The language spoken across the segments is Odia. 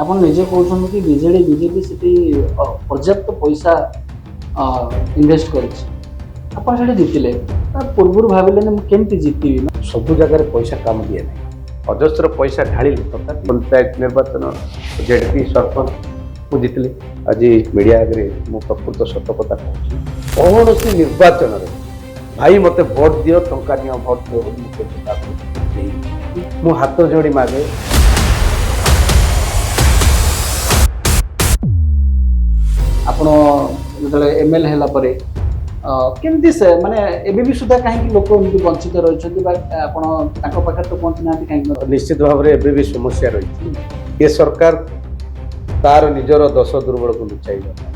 ଆପଣ ନିଜେ କହୁଛନ୍ତି କି ବିଜେଡି ବିଜେପି ସେଠି ପର୍ଯ୍ୟାପ୍ତ ପଇସା ଇନଭେଷ୍ଟ କରିଛି, ଆପଣ ସେଠି ଜିତିଲେ, ତା ପୂର୍ବରୁ ଭାବିଲେନି ମୁଁ କେମିତି ଜିତିବି? ସବୁ ଜାଗାରେ ପଇସା କାମ ଦିଏ ନାହିଁ, ଅଜସ୍ର ପଇସା ଢାଳିଲେ ତଥାପି ପଞ୍ଚାୟତ ନିର୍ବାଚନ ଜେଡପି ସରପଞ୍ଚ ମୁଁ ଜିତିଲି। ଆଜି ମିଡ଼ିଆ ଆଗରେ ମୁଁ ପ୍ରକୃତ ସତ କଥା କହୁଛି, କୌଣସି ନିର୍ବାଚନରେ ଭାଇ ମୋତେ ଭୋଟ ଦିଅ, ଟଙ୍କା ନିଅ, ଭୋଟ ଦିଅ ବୋଲି ମୁଁ କେବେ କାହାକୁ ଦେଇନି। ମୁଁ ହାତ ଯୋଡ଼ି ମାଗେ। ଆପଣ ଯେତେବେଳେ ଏମଏଲଏ ହେଲା ପରେ କେମିତି ସେ ମାନେ ଏବେ ବି ସୁଦ୍ଧା କାହିଁକି ଲୋକ ଏମିତି ବଞ୍ଚିତ ରହିଛନ୍ତି ବା ଆପଣ ତାଙ୍କ ପାଖରେ ତ ପହଞ୍ଚି ନାହାନ୍ତି କାହିଁକି? ନିଶ୍ଚିତ ଭାବରେ ଏବେ ବି ସମସ୍ୟା ରହିଛି। ଏ ସରକାର ତାର ନିଜର ଦୋଷ ଦୁର୍ବଳକୁ ଲୁଚାଇବା ପାଇଁ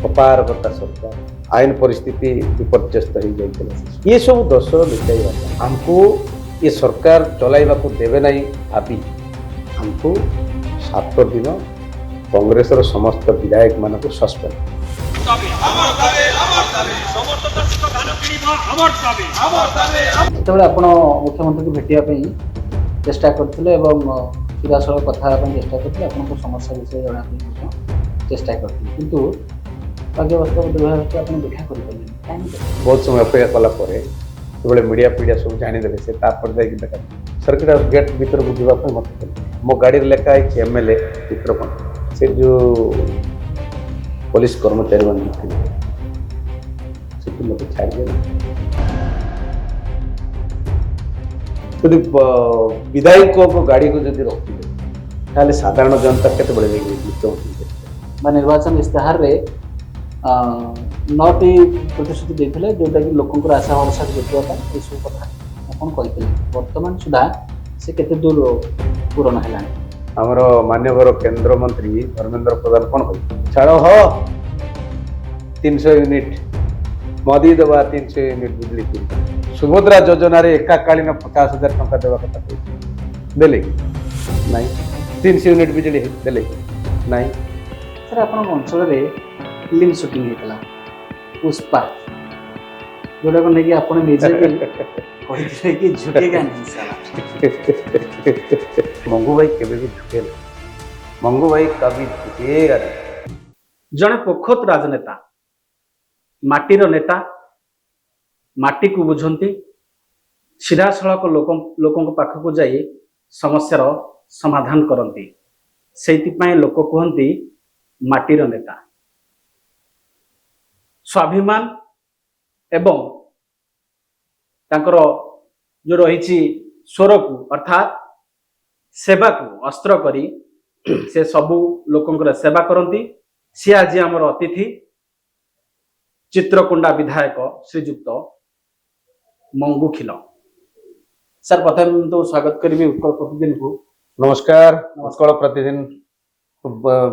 ଅପାରଗତା ସରକାର, ଆଇନ ପରିସ୍ଥିତି ବିପର୍ଯ୍ୟସ୍ତ ହୋଇଯାଇଥିଲା, ଏ ସବୁ ଦୋଷ ଲୁଚାଇବା ପାଇଁ ଆମକୁ ଏ ସରକାର ଚଲାଇବାକୁ ଦେବେ ନାହିଁ ଭାବି ଆମକୁ 7 ଦିନ କଂଗ୍ରେସର ସମସ୍ତ ବିଧାୟକ ମାନଙ୍କୁ ସସ୍ପେଣ୍ଡ। ଯେତେବେଳେ ଆପଣ ମୁଖ୍ୟମନ୍ତ୍ରୀଙ୍କୁ ଭେଟିବା ପାଇଁ ଚେଷ୍ଟା କରିଥିଲେ ଏବଂ ସିଧାସଳଖ କଥା ହେବା ପାଇଁ ଚେଷ୍ଟା କରିଥିଲେ, ଆପଣଙ୍କ ସମସ୍ୟା ବିଷୟରେ ଜଣାଇବା ପାଇଁ ମଧ୍ୟ ଚେଷ୍ଟା କରିଥିଲେ, କିନ୍ତୁ ଭାଗ୍ୟବଶତ ଦୁର୍ଭାଗ୍ୟବଶତ ଆପଣ ଦେଖା କରିପାରିଲେନି କାହିଁକି? ବହୁତ ସମୟ ଅପେକ୍ଷା କଲା ପରେ ଯେତେବେଳେ ମିଡ଼ିଆ ଫିଡ଼ିଆ ସବୁ ଜାଣିଦେଲେ, ସେ ତାପରେ ଯାଇକି ଦେଖା ସରକାର ଗେଟ୍ ଭିତରକୁ ଯିବା ପାଇଁ ମୋତେ କହିଲେ। ମୋ ଗାଡ଼ିରେ ଲେଖା ହେଇଛି ଏମଏଲଏ ଚିତ୍ରପଟ। ସେ ଯେଉଁ ପୋଲିସ କର୍ମଚାରୀମାନେ ଥିଲେ ସେଠି ମୋତେ ଛାଡ଼ିଦେଲେ। ଯଦି ବିଧାୟକଙ୍କ ଗାଡ଼ିକୁ ଯଦି ରଖିବେ ତାହେଲେ ସାଧାରଣ ଜନତା କେତେବେଳେ ଯାଇକି ମୁଖ୍ୟମନ୍ତ୍ରୀ ବା ନିର୍ବାଚନ ଇସ୍ତାହାରରେ 9ଟି ପ୍ରତିଶ୍ରୁତି ଦେଇଥିଲେ, ଯେଉଁଟାକି ଲୋକଙ୍କର ଆଶା ଭରସା ଦେଖିବା ପାଇଁ ଏସବୁ କଥା ଆପଣ କହିଥିଲେ। ବର୍ତ୍ତମାନ ସୁଦ୍ଧା ସେ କେତେ ଦୂର ପୂରଣ ହେଲାଣି? ଆମର ମାନ୍ୟବର କେନ୍ଦ୍ରମନ୍ତ୍ରୀ ଧର୍ମେନ୍ଦ୍ର ପ୍ରଧାନ କ'ଣ କହିଲେ? ଛାଡ଼ ହ 300 ୟୁନିଟ୍ ମୋଦି ଦେବା, 300 ୟୁନିଟ୍ ବିଜୁଳି କିଣି। ସୁଭଦ୍ରା ଯୋଜନାରେ ଏକାକାଳୀନ 50,000 ଟଙ୍କା ଦେବା କଥା କହିଛି, ଦେଲେ କି ନାହିଁ? 300 ୟୁନିଟ୍ ବିଜୁଳି ଦେଲେ କି ନାହିଁ? ସାର୍ ଆପଣଙ୍କ ଅଞ୍ଚଳରେ ଫିଲ୍ମ ସୁଟିଂ ହେଇଥିଲା ପୁଷ୍ପା, ଯୋଉଟାକୁ ନେଇକି ଆପଣ ନିଜେ ବି କହିଥିଲେ କି ଝୁକେଗା ନାହିଁ ସାଲା। ମଙ୍ଗୁ ଭାଇ କେବେ ବି ଝୁକେ ନାହିଁ, ମଙ୍ଗୁ ଭାଇ କବି ଝୁକେଗା ନାହିଁ। ଜଣେ ପୋଖତ ରାଜନେତା, ମାଟିର ନେତା, ମାଟିକୁ ବୁଝନ୍ତି, ସିଧାସଳଖ ଲୋକଙ୍କ ପାଖକୁ ଯାଇ ସମସ୍ୟାର ସମାଧାନ କରନ୍ତି। ସେଇଥିପାଇଁ ଲୋକ କୁହନ୍ତି ମାଟିର ନେତା। ସ୍ୱାଭିମାନ ଏବଂ ତାଙ୍କର ଯେଉଁ ରହିଛି ସ୍ୱରକୁ ଅର୍ଥାତ୍ ସେବାକୁ ଅସ୍ତ୍ର କରି ସେ ସବୁ ଲୋକଙ୍କର ସେବା କରନ୍ତି। ସିଏ ଆଜି ଆମର ଅତିଥି ଚିତ୍ରକୋଣ୍ଡା ବିଧାୟକ ଶ୍ରୀଯୁକ୍ତ ମଙ୍ଗୁ ଖିଲ। ସାର୍ ପ୍ରଥମେ ମୁଁ ତ ସ୍ୱାଗତ କରିବି ଉତ୍କଳ ପ୍ରତିଦିନକୁ। ନମସ୍କାର, ଉତ୍କଳ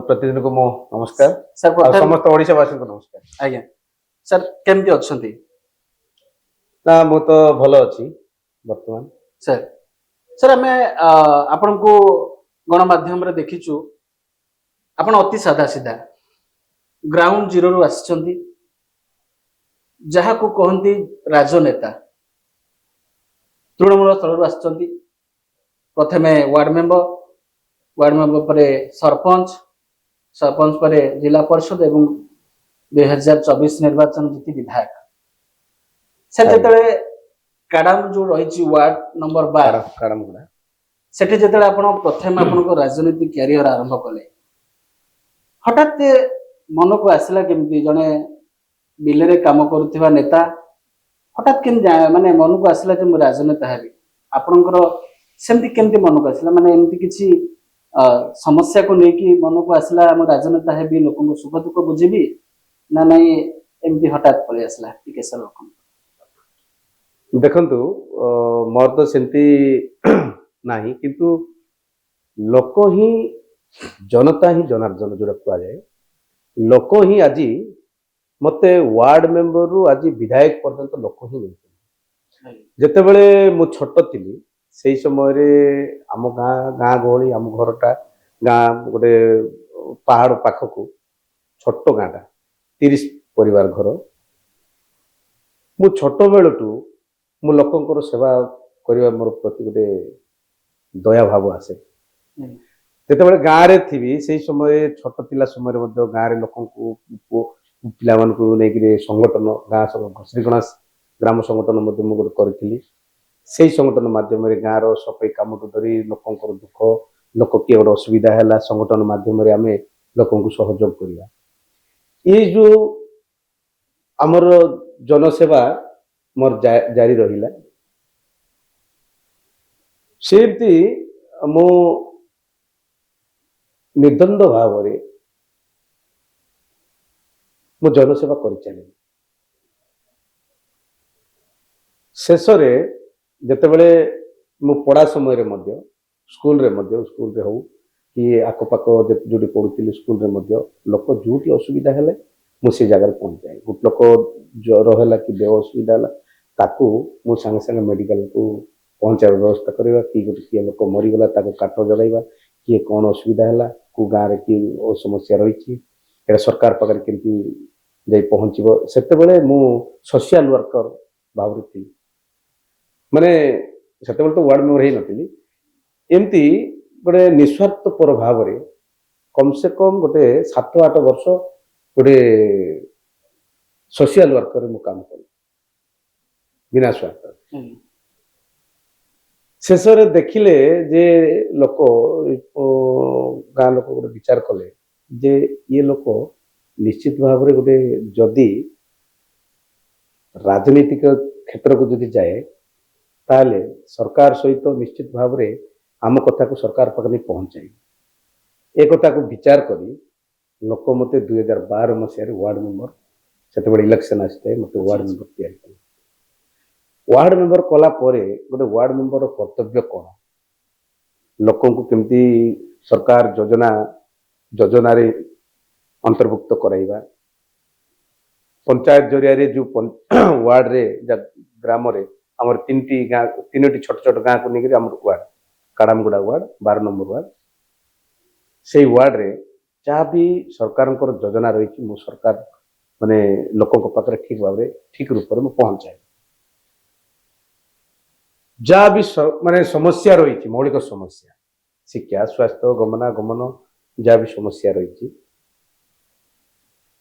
ପ୍ରତିଦିନକୁ ମୋ ନମସ୍କାର। ସାର୍ ସମସ୍ତ ଓଡ଼ିଶାବାସୀଙ୍କୁ ନମସ୍କାର। ଆଜ୍ଞା ସାର୍, କେମିତି ଅଛନ୍ତି? ନା, ମୁଁ ତ ଭଲ ଅଛି ବର୍ତ୍ତମାନ। ସାର୍ ଆମେ ଆପଣଙ୍କୁ ଗଣମାଧ୍ୟମରେ ଦେଖିଛୁ, ଆପଣ ଅତି ସାଧା ସିଧା ଗ୍ରାଉଣ୍ଡ ଜିରୋରୁ ଆସିଛନ୍ତି, ଯାହାକୁ କହନ୍ତି ରାଜନେତା। ତୃଣମୂଳ ସ୍ତରରୁ ଆସିଛନ୍ତି, ପ୍ରଥମେ ୱାର୍ଡ ମେମ୍ବର ପରେ ସରପଞ୍ଚ ପରେ ଜିଲ୍ଲା ପରିଷଦ ଏବଂ 2024 ନିର୍ବାଚନ ଜିତି ବିଧାୟକ। ସାର୍ ଯେତେବେଳେ କାଡାମ ଯୋଉ ରହିଛି ୱାର୍ଡ ନମ୍ବର 12, ସେଠି ଯେତେବେଳେ ଆପଣ ପ୍ରଥମେ ଆପଣଙ୍କ ରାଜନୀତି କ୍ୟାରିୟର ଆରମ୍ଭ କଲେ, ହଠାତ୍ ମନକୁ ଆସିଲା କେମିତି ଜଣେ ବିଲରେ କାମ କରୁଥିବା ନେତା ହଠାତ୍ କେମିତି ମାନେ ମନକୁ ଆସିଲା ଯେ ମୁଁ ରାଜନେତା ହେବି? ଆପଣଙ୍କର ସେମିତି କେମିତି ମନକୁ ଆସିଲା? ମାନେ ଏମିତି କିଛି ସମସ୍ୟାକୁ ନେଇକି ମନକୁ ଆସିଲା ମୁଁ ରାଜନେତା ହେବି, ଲୋକଙ୍କ ସୁଖ ଦୁଃଖ ବୁଝିବି, ନା ନାଇଁ ଏମିତି ହଠାତ୍ ପଳେଇ ଆସିଲା? ଟିକେ ସାର୍ ରଖନ୍ତୁ। ଦେଖନ୍ତୁ, ମୋର ତ ସେମିତି ନାହିଁ, କିନ୍ତୁ ଲୋକ ହିଁ ଜନତା ହିଁ ଜନାର୍ଦ୍ଦନ ଯୋଉଟା କୁହାଯାଏ, ଲୋକ ହିଁ ଆଜି ମତେ ୱାର୍ଡ ମେମ୍ବରରୁ ଆଜି ବିଧାୟକ ପର୍ଯ୍ୟନ୍ତ ଲୋକ ହିଁ ନେଇଛନ୍ତି। ଯେତେବେଳେ ମୁଁ ଛୋଟ ଥିଲି ସେଇ ସମୟରେ ଆମ ଗାଁ ଗହଳି, ଆମ ଘରଟା ଗାଁ ଗୋଟେ ପାହାଡ଼ ପାଖକୁ, ଛୋଟ ଗାଁଟା, 30 ପରିବାର ଘର। ମୁଁ ଛୋଟ ବେଳଠୁ ମୁଁ ଲୋକଙ୍କର ସେବା କରିବା ମୋର ପ୍ରତି ଗୋଟେ ଦୟା ଭାବ ଆସେ। ଯେତେବେଳେ ଗାଁରେ ଥିବି ସେଇ ସମୟରେ ଛୋଟ ଥିଲା ସମୟରେ ମଧ୍ୟ ଗାଁରେ ଲୋକଙ୍କୁ ପିଲାମାନଙ୍କୁ ନେଇକିରି ସଂଗଠନ ଗାଁ ଶ୍ରୀଗଣେଶ ଗ୍ରାମ ସଂଗଠନ ମଧ୍ୟ ମୁଁ ଗୋଟେ କରିଥିଲି। ସେଇ ସଂଗଠନ ମାଧ୍ୟମରେ ଗାଁର ସଫେଇ କାମଠୁ ଧରି ଲୋକଙ୍କର ଦୁଃଖ ଲୋକ କିଏ ଗୋଟେ ଅସୁବିଧା ହେଲା ସଂଗଠନ ମାଧ୍ୟମରେ ଆମେ ଲୋକଙ୍କୁ ସହଯୋଗ କରିବା। ଏଇ ଯୋଉ ଆମର ଜନସେବା ମୋର ଜାରି ରହିଲା। ସେମିତି ମୁଁ ନିର୍ଦ୍ଦନ୍ଦ ଭାବରେ ମୁଁ ଜନସେବା କରିଚାଲିଲି। ଶେଷରେ ଯେତେବେଳେ ମୁଁ ପଢା ସମୟରେ ମଧ୍ୟ ସ୍କୁଲରେ ହଉ କି ଆଖପାଖ ଯୋଉଠି ପଢୁଥିଲି ସ୍କୁଲରେ ମଧ୍ୟ ଲୋକ ଯୋଉଠି ଅସୁବିଧା ହେଲେ ମୁଁ ସେ ଜାଗାରେ ପହଞ୍ଚାଏ। ଗୋଟେ ଲୋକ ଜ୍ୱର ହେଲା କି ଦେହ ଅସୁବିଧା ହେଲା ତାକୁ ମୁଁ ସାଙ୍ଗେ ସାଙ୍ଗେ ମେଡିକାଲକୁ ପହଞ୍ଚାଇବା ବ୍ୟବସ୍ଥା କରିବା, କି ଗୋଟେ କିଏ ଲୋକ ମରିଗଲା ତାକୁ କାଠ ଯୋଗାଇବା, କିଏ କ'ଣ ଅସୁବିଧା ହେଲା କୋଉ ଗାଁରେ କିଏ ସମସ୍ୟା ରହିଛି ଏଇଟା ସରକାର ପାଖରେ କେମିତି ଯାଇ ପହଞ୍ଚିବ। ସେତେବେଳେ ମୁଁ ସୋସିଆଲ ୱାର୍କର ଭାବରେ ଥିଲି। ମାନେ ସେତେବେଳେ ତ ୱାର୍ଡ ମେମ୍ବର ହେଇନଥିଲି, ଏମିତି ଗୋଟେ ନିଃସ୍ୱାର୍ଥପର ଭାବରେ କମ ସେ କମ ଗୋଟେ 7-8 ବର୍ଷ ଗୋଟେ ସୋସିଆଲ ୱାର୍କରେ ମୁଁ କାମ କଲି ବିନା ସ୍ୱାର୍ଥ। ଶେଷରେ ଦେଖିଲେ ଯେ ଲୋକ ଗାଁ ଲୋକ ଗୋଟେ ବିଚାର କଲେ ଯେ ଇଏ ଲୋକ ନିଶ୍ଚିତ ଭାବରେ ଗୋଟେ ଯଦି ରାଜନୈତିକ କ୍ଷେତ୍ରକୁ ଯଦି ଯାଏ ତାହେଲେ ସରକାର ସହିତ ନିଶ୍ଚିତ ଭାବରେ ଆମ କଥାକୁ ସରକାର ପାଖରେ ନେଇ ପହଞ୍ଚାଇବ। ଏ କଥାକୁ ବିଚାର କରି ଲୋକ ମୋତେ 2012 ମସିହାରେ ୱାର୍ଡ ମେମ୍ବର, ସେତେବେଳେ ଇଲେକ୍ସନ ଆସିଥାଏ, ମୋତେ ୱାର୍ଡ ମେମ୍ବର ତିଆରି କଲେ। ୱାର୍ଡ ମେମ୍ବର କଲା ପରେ ଗୋଟେ ୱାର୍ଡ ମେମ୍ବରର କର୍ତ୍ତବ୍ୟ କ'ଣ, ଲୋକଙ୍କୁ କେମିତି ସରକାର ଯୋଜନାରେ ଅନ୍ତର୍ଭୁକ୍ତ କରାଇବା, ପଞ୍ଚାୟତ ଜରିଆରେ ଯୋଉ ୱାର୍ଡରେ ଗ୍ରାମରେ ଆମର 3ଟି ଛୋଟ ଛୋଟ ଗାଁକୁ ନେଇକରି ଆମର ୱାର୍ଡ କାଡାମଗୁଡା ୱାର୍ଡ 12 ନମ୍ବର ୱାର୍ଡ, ସେଇ ୱାର୍ଡରେ ଯାହା ବି ସରକାରଙ୍କର ଯୋଜନା ରହିଛି ମୁଁ ସରକାର ମାନେ ଲୋକଙ୍କ ପାଖରେ ଠିକ ରୂପରେ ମୁଁ ପହଞ୍ଚାଏ। ଯାହା ବି ମାନେ ସମସ୍ୟା ରହିଛି, ମୌଳିକ ସମସ୍ୟା ଶିକ୍ଷା ସ୍ୱାସ୍ଥ୍ୟ ଗମନାଗମନ ଯାହା ବି ସମସ୍ୟା ରହିଛି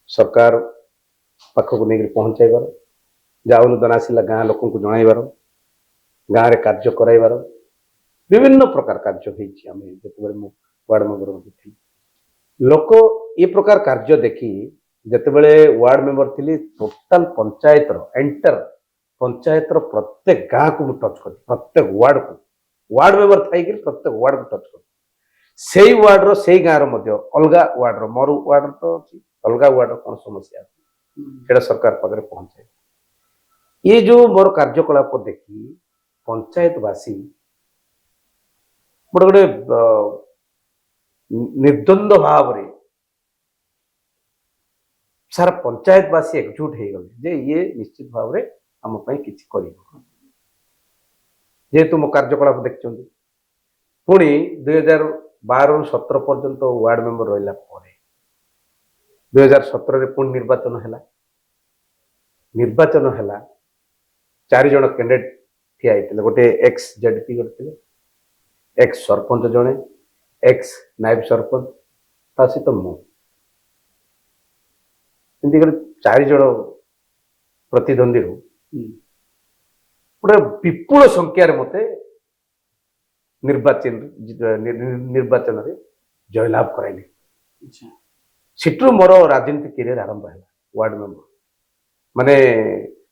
ସରକାର ପାଖକୁ ନେଇକରି ପହଞ୍ଚାଇବାର, ଯାହା ଅନୁଦାନ ଆସିଲା ଗାଁ ଲୋକଙ୍କୁ ଜଣାଇବାର, ଗାଁରେ କାର୍ଯ୍ୟ କରାଇବାର ବିଭିନ୍ନ ପ୍ରକାର କାର୍ଯ୍ୟ ହେଇଛି। ଆମେ ଯେତେବେଳେ ମୁଁ ୱାର୍ଡ ମେମ୍ବର ଥିଲି ଲୋକ ଏ ପ୍ରକାର କାର୍ଯ୍ୟ ଦେଖି ଯେତେବେଳେ ୱାର୍ଡ ମେମ୍ବର ଥିଲି ଟୋଟାଲ ପଞ୍ଚାୟତର ପଞ୍ଚାୟତର ପ୍ରତ୍ୟେକ ଗାଁକୁ ମୁଁ ଟଚ୍ କଲି, ପ୍ରତ୍ୟେକ ୱାର୍ଡକୁ ୱାର୍ଡ ମେମ୍ବର ଥାଇକି ପ୍ରତ୍ୟେକ ୱାର୍ଡକୁ ଟଚ୍ କଲି। ସେଇ ୱାର୍ଡର ସେଇ ଗାଁର ମଧ୍ୟ ଅଲଗା ୱାର୍ଡର ମୋର ୱାର୍ଡର ତ ଅଛି, ଅଲଗା ୱାର୍ଡର କ'ଣ ସମସ୍ୟା ଅଛି ସେଇଟା ସରକାର ପାଖରେ ପହଞ୍ଚାଏ। ଏ ଯୋଉ ମୋର କାର୍ଯ୍ୟକଳାପ ଦେଖି ପଞ୍ଚାୟତବାସୀ ଗୋଟେ ନିର୍ଦ୍ଦନ୍ଦ ଭାବରେ ସାରା ପଞ୍ଚାୟତବାସୀ ଏକଜୁଟ ହେଇଗଲେ ଯେ ଇଏ ନିଶ୍ଚିତ ଭାବରେ ଆମ ପାଇଁ କିଛି କରିବ। ଯେହେତୁ ମୋ କାର୍ଯ୍ୟକଳାପ ଦେଖିଛନ୍ତି, ପୁଣି 2012ରୁ 17 ପର୍ଯ୍ୟନ୍ତ ୱାର୍ଡ ମେମ୍ବର ରହିଲା ପରେ 2017ରେ ପୁଣି ନିର୍ବାଚନ ହେଲା। 4 ଜଣ କ୍ୟାଣ୍ଡିଡେଟ୍ ଠିଆ ହେଇଥିଲେ, ଗୋଟେ ଏକ୍ସ ଜେଡପି ଗୋଟେ ଥିଲେ, ଏକ୍ସ ସରପଞ୍ଚ ଜଣେ, ଏକ୍ସ ନାୟବ ସରପଞ୍ଚ, ତା ସହିତ ମୁଁ, ଏମିତି କରି 4 ଜଣ ପ୍ରତିଦ୍ୱନ୍ଦ୍ୱୀରୁ ଗୋଟେ ବିପୁଳ ସଂଖ୍ୟାରେ ମତେ ନିର୍ବାଚନରେ ଜୟଲାଭ କରାଇଲେ। ସେଠୁ ମୋର ରାଜନୀତି କ୍ୟାରିୟର ଆରମ୍ଭ ହେଲା। ୱାର୍ଡ ମେମ୍ବର ମାନେ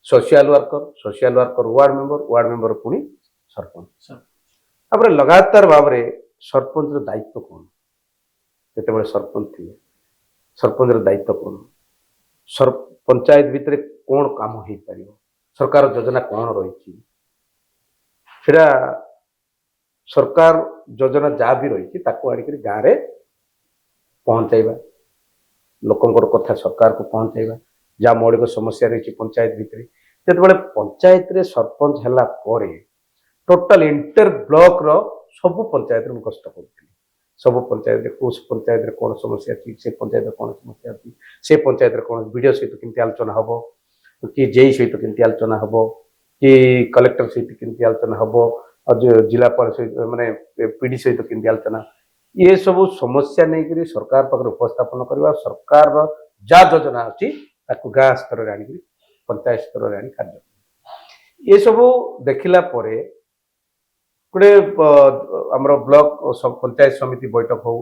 ସୋସିଆଲ ୱାର୍କର ୱାର୍ଡ ମେମ୍ବର ପୁଣି ସରପଞ୍ଚ। ତାପରେ ଲଗାତାର ଭାବରେ ସରପଞ୍ଚର ଦାୟିତ୍ୱ କ'ଣ, ଯେତେବେଳେ ସରପଞ୍ଚ ଥିଲେ ସରପଞ୍ଚର ଦାୟିତ୍ୱ କ'ଣ, ପଞ୍ଚାୟତ ଭିତରେ କ'ଣ କାମ ହେଇପାରିବ, ସରକାର ଯୋଜନା କ'ଣ ରହିଛି, ସେଟା ସରକାର ଯୋଜନା ଯାହା ବି ରହିଛି ତାକୁ ଆଣିକରି ଗାଁରେ ପହଞ୍ଚାଇବା, ଲୋକଙ୍କର କଥା ସରକାରକୁ ପହଞ୍ଚାଇବା, ଯାହା ମୌଳିକ ସମସ୍ୟା ରହିଛି ପଞ୍ଚାୟତ ଭିତରେ। ଯେତେବେଳେ ପଞ୍ଚାୟତରେ ସରପଞ୍ଚ ହେଲା ପରେ ଟୋଟାଲ ଇଣ୍ଟର ବ୍ଲକର ସବୁ ପଞ୍ଚାୟତରେ ମୁଁ ଗସ୍ତ କରୁଥିଲି। ସବୁ ପଞ୍ଚାୟତରେ କୋଉ ପଞ୍ଚାୟତରେ କ'ଣ ସମସ୍ୟା ଅଛି, ସେ ପଞ୍ଚାୟତରେ କ'ଣ ସମସ୍ୟା ଅଛି, ସେ ପଞ୍ଚାୟତରେ କ'ଣ ବିଡିଓ ସହିତ କେମିତି ଆଲୋଚନା ହବ, କି ଜେଇ ସହିତ କେମିତି ଆଲୋଚନା ହବ, କି କଲେକ୍ଟର ସହିତ କେମିତି ଆଲୋଚନା ହବ, ଆଉ ଜିଲ୍ଲାପାଳ ସହିତ ମାନେ ପିଡି ସହିତ କେମିତି ଆଲୋଚନା, ये सब समस्या नहीं करी सरकार पाखे उपस्थापन करवा सरकार जा योजना अच्छी गाँ स्तर में आनिक पंचायत स्तर में आनी कार्य ये सब देखला परे गोटे आमर ब्लॉक पंचायत समिति बैठक हो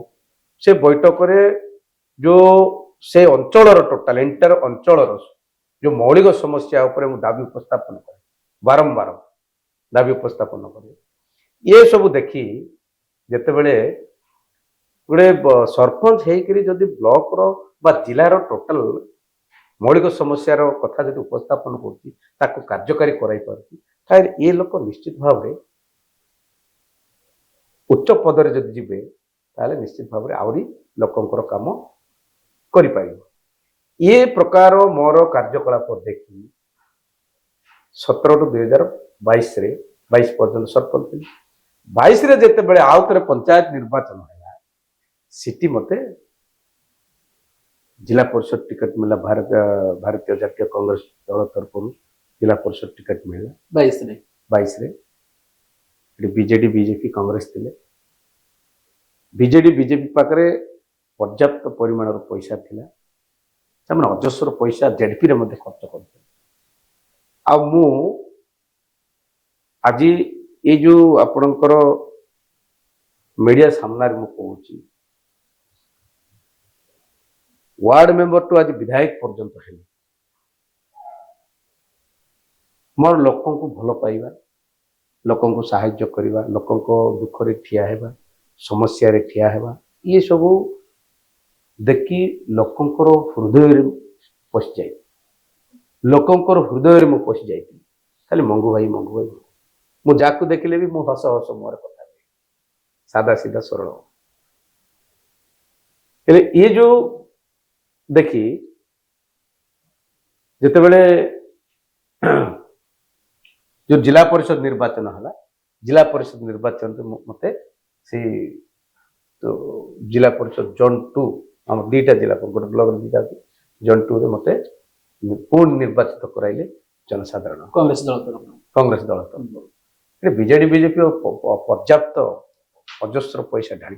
से बैठक रे जो से अंचल टोटाल एंटायर अंचल जो मौलिक समस्या उपर दाबी उपस्थापन करे बारंबार दाबी उपस्थापन करे ये सब देखी जिते बड़े गोटे सरपंच होकर जदि ब्लॉक रो बा जिलार टोटाल मौलिक समस्यार कथा जब उपस्थापन कर कार्यकारी कराई पारे ये लोक निश्चित भाव में उच्च पदरे जदि जीवे ताले निश्चित भाव में आहरी लोकंकर काम करिपार ये प्रकार मोर कार्यकलाप देखी 17 टू 2022 रे 22 पर्यंत सरपंच 22 रे जेते बेले आउ थे पंचायत निर्वाचन है सिटी मते जिला परिषद टिकट मिला भारतीय जातीय कांग्रेस दल तरफ जिला परिषद टिकट मिला 22 रे बीजेडी बीजेपी कांग्रेस थिले बीजेडी बीजेपी पाखरे पर्याप्त परिमाण पैसा थिला से अजस्र पैसा जेडपी रे मध्य खर्च करते आ मु आज ये जो आपणकर मीडिया सामना मु कहूँ वार्ड मेंबर टू आज विधायक पर्यंत है मोर लोकों को भल पाइबा लोकों को साहाय्य करवा लोकों को दुख रे ठिया हेबा समस्या रे ठिया हेबा ये सब देखी लोकंकर हृदय पशि जाए लोकंकर हृदय में पशि जाए खाली मंगू भाई मु जाकू देखिले भी मु हस हस मोर कथा सादा सीधा सरल ये जो देखी जिते बड़े जो जिला परिषद निर्वाचन है जिला परिषद निर्वाचन मते से तो जिला परिषद जोन 2 हम दीटा जिला गोटे ब्लॉक दीटा जोन 2 रे मते पूर्ण निर्वाचित कराइले जनसाधारण कांग्रेस दल तरफ बीजेडी बीजेपी पर्याप्त अजस्र पैसा ढाली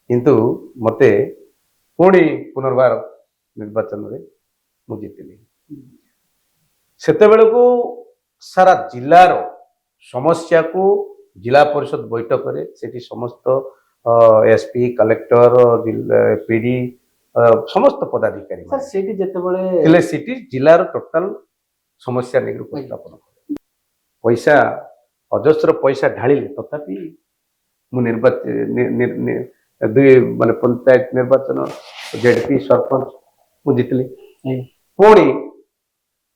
किंतु मते पुणी पुनर्बार निर्वाचन रे मु जीतली सेते बेले को सारा जिलार समस्या को जिला परिषद बैठक रे सेठी समस्त एसपी कलेक्टर पीडी समस्त पदाधिकारी सर सेठी जेतेबेले सिटी जिलार टोटाल समस्या नहीं उपस्थापन पैसा अजस्र पैसा ढालिले तथापि मु निर्वाचन दुई माने पंचायत निर्वाचन जेडपी सरपंच मु जीतली पुणी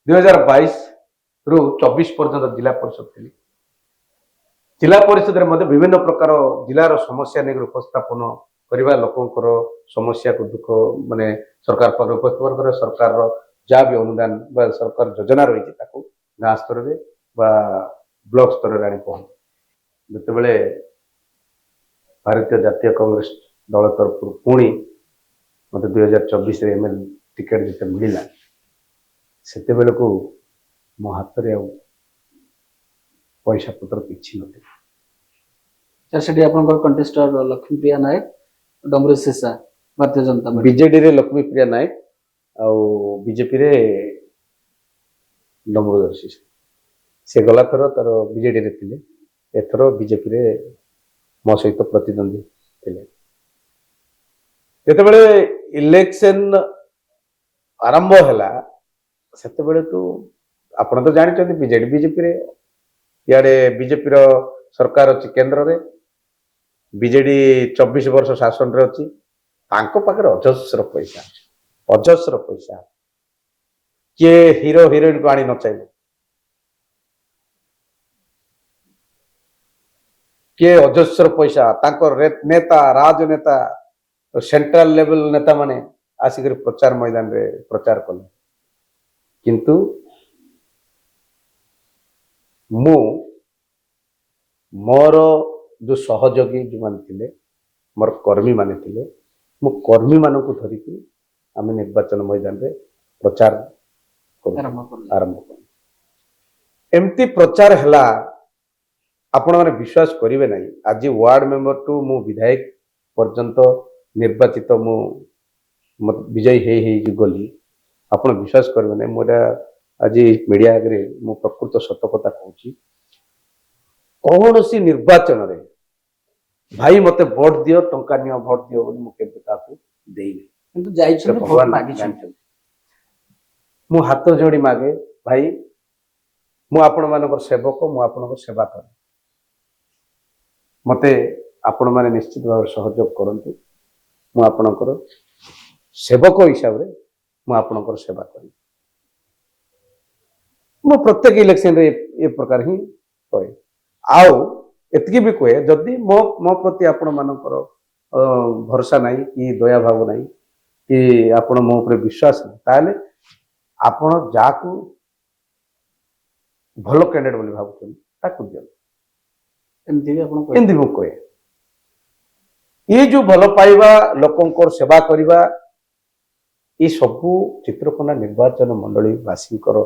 2022 रु 24 पर्यंत जिला परिषद थी जिला परिषद रे विभिन्न प्रकार जिलार समस्या नहीं उपस्थापन करवा लोकंकर समस्या को दुख माने सरकार पाखे उपस्थापन कर सरकार जहाँ भी अनुदान सरकार योजना रही गाँ स्तर में ब्लॉक स्तर में आनी पहुंच जिते बड़े भारतीय जातीय कांग्रेस दल तरफ पुणी मत 2024 एमएल टिकेट जिते मिलला सेते बेले को मो हाथ रे पैसा पत्र किछि नथि सर सेठी आपनकर कंटेस्टर लक्ष्मीप्रिया नायक डमरू शेषा भारतीय जनता पार्टी बीजेडी रे लक्ष्मीप्रिया नायक आ बीजेपी रे डमरू शेषा से गला थर तार बीजेडी रे थिले एथरो बीजेपी रे मो सहित प्रतिद्वंदी थिले जेतेबेले इलेक्शन आरंभ हैला सेतेबेले तो आपण तो जानिछथि बीजेडी बीजेपी रे याडे बीजेपी रो सरकार अच्छी केंद्र रे बीजेडी 24 वर्ष शासन रे अच्छी तांको पाखरे अजस्र पैसा किए हीरो हिरोइन को आनी न चाहिए किए अजस्र पैसा तांको नेता राजनेता सेंट्रल लेवल नेता माने आसिक प्रचार मैदान रे प्रचार कले किंतु मु मोर जो सहयोगी जो मान थिले मोर कर्मी माने थिले मु कर्मी मानन को धरिकी आम निर्वाचन मैदान रे प्रचार आरंभ कर एमती प्रचार हला आपण माने विश्वास करिवे नाही आज वार्ड मेंबर टू मु विधायक पर्यंत निर्वाचित मु विजयी हे गली आपण विश्वास करेंगे नहीं मोटा आज मीडिया आगे मु प्रकृत सत कथा कहूँ कौन सी निर्वाचन रे भाई मते भोट दियो टंका नियो भोट दियो बोली मु केबे ताकू देइनी କିନ୍ତୁ ଯାଇଛନ୍ତି ଭୋଟ ମାଗିଛନ୍ତି। ଜାଣିଛନ୍ତି मु हाथ जोड़ी मागे भाई मु आपण मानकर सेवक मु आपण सेवा करे मते आपण माने निश्चित भाव सहयोग करंतु मु आपणकर सेवक हिसाब रे मु आपणकर सेवा करी मु प्रत्येक इलेक्शन रे ए प्रकार ही कहे आउ एतकी भी कहे जदि मो मो प्रति आपण मानकर भरोसा नहीं कि दया भाव नहीं कि आपण मो ऊपर विश्वास नहीं ताले आपण जाकू भल कैंडिडेट बोली भाबुछन ताकू दियो ଏମିତି ବି ଆପଣ एमती मु कहे ये जो भल पाइबा लोकंकर सेवा करवा ये सबू चित्रकोना निर्वाचन मंडली वासींकर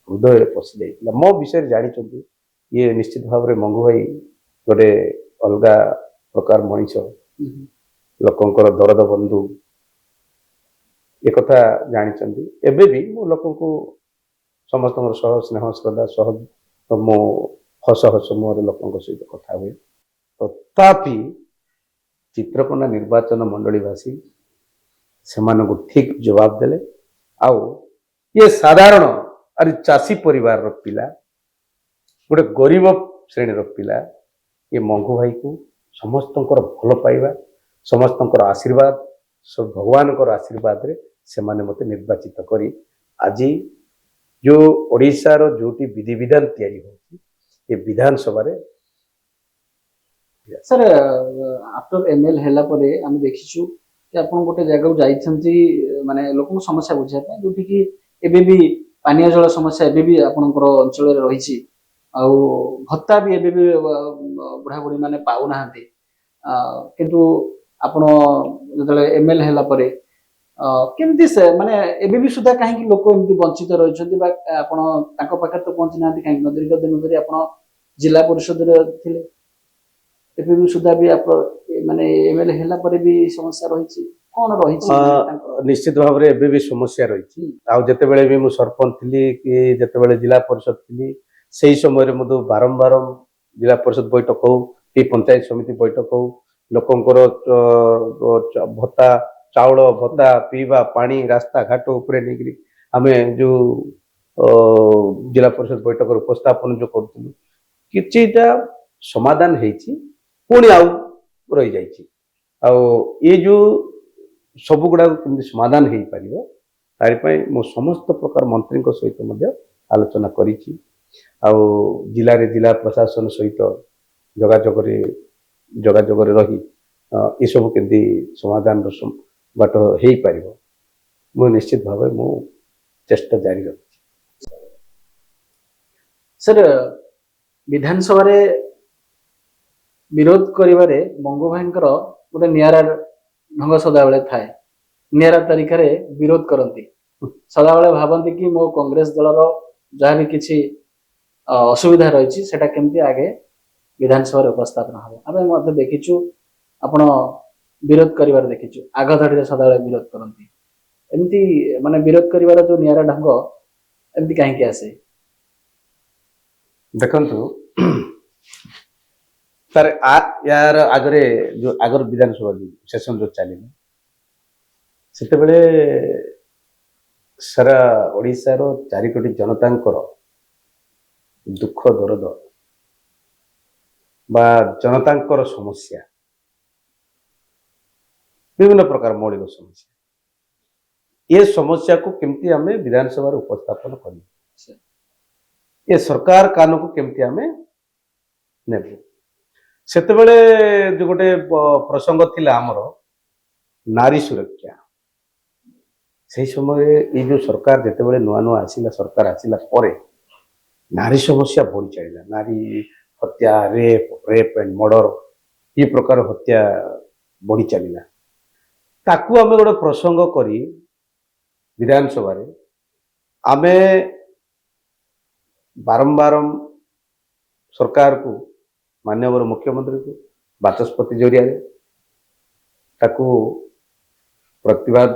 हृदय पशि जाइला मो विषय जानी ये निश्चित भाव में मंगू भाई गोटे अलग प्रकार मनीष लोकंकर दरद बंधु एक कथा जानी एबे भी मो लोक समस्त सह स्नेह श्रद्धा सह मो हस हस मोर लोक सहित कथा हुए तथापि चित्रकोना निर्वाचन मंडलीवासी से ठीक जवाब देले आउ ये साधारण अरे चाषी परिवार पिला गोटे गरीब श्रेणी पिला ये मंगू भाई को समस्त भल पाइबा समस्त आशीर्वाद सब भगवान आशीर्वाद रे से माने मते निर्वाचित करी आज जो ओडिशा रो जोटी विधि विधान तैयारी होती ये विधानसभा रे सर आफ्टर एमएल हैला परे हम देखिछु कि आपण गोटे जगह जाइछंती माने लोकन समस्या बुझिया पे जोटी कि एबे भी पानीय जल समस्या एबे भी आपनकर अंचल रे रहिछि आउ भत्ता भी एबे भी बुढ़ा बुढ़ी माने पाउ नाहंती किंतु आपण जतले एमएल हैला परे केमती से माने एबे भी सुधा काहे लोक एमती वंचित रहिछंती बा आपण ताको पाखे तो पहुंची नाहंती काहे नदीर्घ दिन धरि आपण जिला परिषद रे थिले एबे भी सुधा भी आप माने एमएल हैला परे भी समस्या रहिछि कोन रहिछि निश्चित भाव रे एबे भी समस्या रहिछि आ जते बेले भी मु सरपंच थिली कि जते बेले जिला परिषद थिली सेही समय रे मधु बारंबार जिला परिषद बैठक हो कि पंचायत समिति बैठक हो लोकंकर भत्ता चाउल भत्ता पीवा पानी रास्ता घाट उपरे निकरी आमे जो जिला परिषद बैठक उपस्थापन जो करथुलु किछिटा समाधान हेछि पुणी आउ रही जाइछि आ ये जो सब गुड़ा समाधान हो पार तारिपाई मो समस्त प्रकार मंत्री सहित मध्य आलोचना करिछि आ जिले रे जिला प्रशासन सहित जोगाजोग रही ये सब केंदी समाधान बाट हो पार मु निश्चित भाव मु चेष्टा जारी रखी सर विधानसभा रे विरोध करिवारे मंगू भाईंकर गोटे नियारा ढंग सदाबले थाए नियारा तरीका रे विरोध करती सदाबले भाबंती कि मो कांग्रेस दलर जहाँ भी किसी असुविधा रही सेटा केमती आगे विधानसभा रे उपस्थापन हम आम मध्य देखीचु आपण विरोध करिवार देखीचु आग धाड़ी सदाबले विरोध करती एमती माने विरोध करिवार जो नियारा ढंग एमती कहीं आसे देखंतु तार यार आगरे जो आगर विधानसभा सेशन जो चली सेते बेले सारा ओडिशा रो 4 कोटी जनतांकर दुख दर्द बा जनतांकर समस्या विभिन्न प्रकार मौलिक समस्या ये समस्या को केमती आमे विधानसभा उपस्थापन करी ये सरकार कानून को केमती आमे नेबे सेते बेले जो गोटे प्रसंग थिला हमर नारी सुरक्षा से समय ये जो सरकार जेते बेले नुआ नुआ आसिला सरकार आसिला परे नारी समस्या बढ़ी चलिला नारी हत्या रेप एंड मर्डर ये प्रकार हत्या बढ़ी चलिला ताकू आमे गोटे प्रसंग करी विधानसभा रे आमे बारंबार सरकार को माननीय मुख्यमंत्री को बाचस्पति जरिया ତାକୁ ପ୍ରତିବାଦ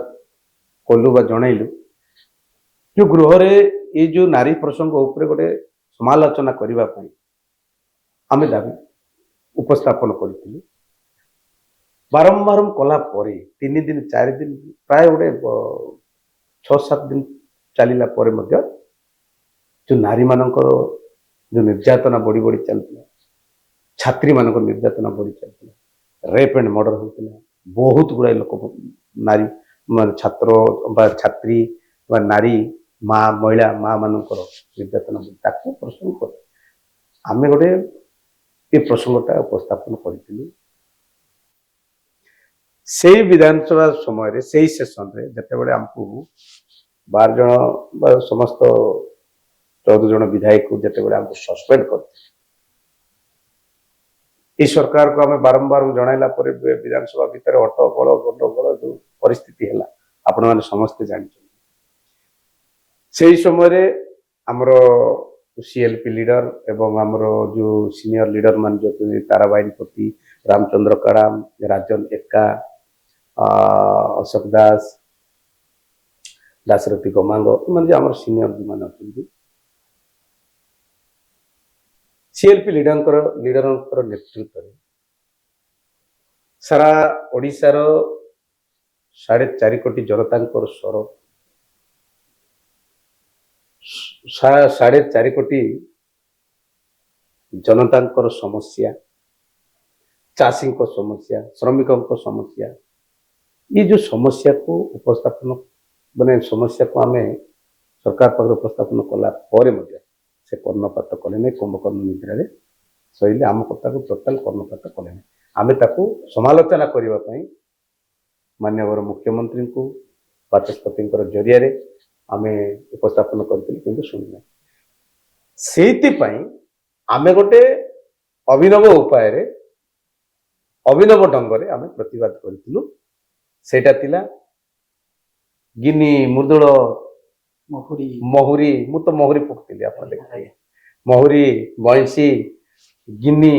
କଲୁ ବା ଜଣେଇଲୁ ଯୋଉ ଗୃହରେ ଏଇ ଯୋଉ ନାରୀ ପ୍ରସଙ୍ଗ ଉପରେ ଗୋଟେ ସମାଲୋଚନା କରିବା ପାଇଁ ଆମେ ଦାବି ଉପସ୍ଥାପନ କରିଥିଲୁ। ବାରମ୍ବାର କଲା ପରେ 3 ଦିନ 4 ଦିନ ପ୍ରାୟ ଗୋଟେ 6-7 ଦିନ ଚାଲିଲା ପରେ ମଧ୍ୟ ଯୋଉ ନାରୀ ମାନଙ୍କର ଯୋଉ ନିର୍ଯାତନା ବଢି ବଢି ଚାଲିଥିଲା, ଛାତ୍ରୀ ମାନଙ୍କର ନିର୍ଯାତନା ବଢି ଚାଲିଥିଲା, ରେପ୍ ଆଣ୍ଡ ମର୍ଡର ହଉଥିଲା, ବହୁତ ଗୁଡାଏ ଲୋକ ନାରୀ ମାନେ ଛାତ୍ର ବା ଛାତ୍ରୀ ବା ନାରୀ ମହିଳା ମା ମାନଙ୍କର ନିର୍ଯାତନା ତାକୁ ପ୍ରସଙ୍ଗ କରି ଆମେ ଗୋଟେ ଏ ପ୍ରସଙ୍ଗଟା ଉପସ୍ଥାପନ କରିଥିଲୁ। ସେଇ ବିଧାନସଭା ସମୟରେ ସେଇ ସେସନରେ ଯେତେବେଳେ ଆମକୁ 12 ଜଣ ବା ସମସ୍ତ 14 ଜଣ ବିଧାୟକ ଯେତେବେଳେ ଆମକୁ ସସ୍ପେଣ୍ଡ କରିଥିଲେ, এই ସରକାରକୁ ଆମେ ବାରମ୍ବାର ଜଣାଇଲା ପରେ ବିଧାନସଭା ଭିତରେ ହଟ୍ଟଗୋଳ ଗଣ୍ଡଗୋଳ ଯୋଉ ପରିସ୍ଥିତି ହେଲା ଆପଣମାନେ ସମସ୍ତେ ଜାଣିଛନ୍ତି। ସେଇ ସମୟରେ ଆମର ସିଏଲପି ଲିଡର ଏବଂ ଆମର ଯୋଉ ସିନିୟର ଲିଡର ମାନେ ଯୋଉ ତାରାବାଇନ ପତି, ରାମଚନ୍ଦ୍ର କାଡାମ, ରାଜନ ଏକା, ଅଶୋକ ଦାସ, ଦାଶରଥୀ ଗମାଙ୍ଗ, ଏମାନେ ଯେ ଆମର ସିନିୟର ଯୋଉମାନେ ଅଛନ୍ତି ସିଏଲପି ଲିଡରଙ୍କର ନେତୃତ୍ୱରେ ସାରା ଓଡ଼ିଶାର 4.5 କୋଟି ଜନତାଙ୍କର ସ୍ୱର, 4.5 କୋଟି ଜନତାଙ୍କର ସମସ୍ୟା, ଚାଷୀଙ୍କ ସମସ୍ୟା, ଶ୍ରମିକଙ୍କ ସମସ୍ୟା, ये जो समस्या को उपस्थापन माने समस्या को आम सरकार पाखे उपस्थापन कला से कर्णपात कले नहीं, कुंभकर्ण निद्रा शैली आम कथा को टोटाल कर्णपात कले नहीं। आम समालोचना करने माननीय मुख्यमंत्री को बाचस्पति जरिया आम उपस्थापन करूँ शुणुना से आम गोटे अभिनव उपाय अभिनव ढंग से आम प्रतिवाद करूँ। सेटा तिला गिनी मुर्दुल महुरी मु तो महुरी पकती आप देखिए महुरी बंशी गिनी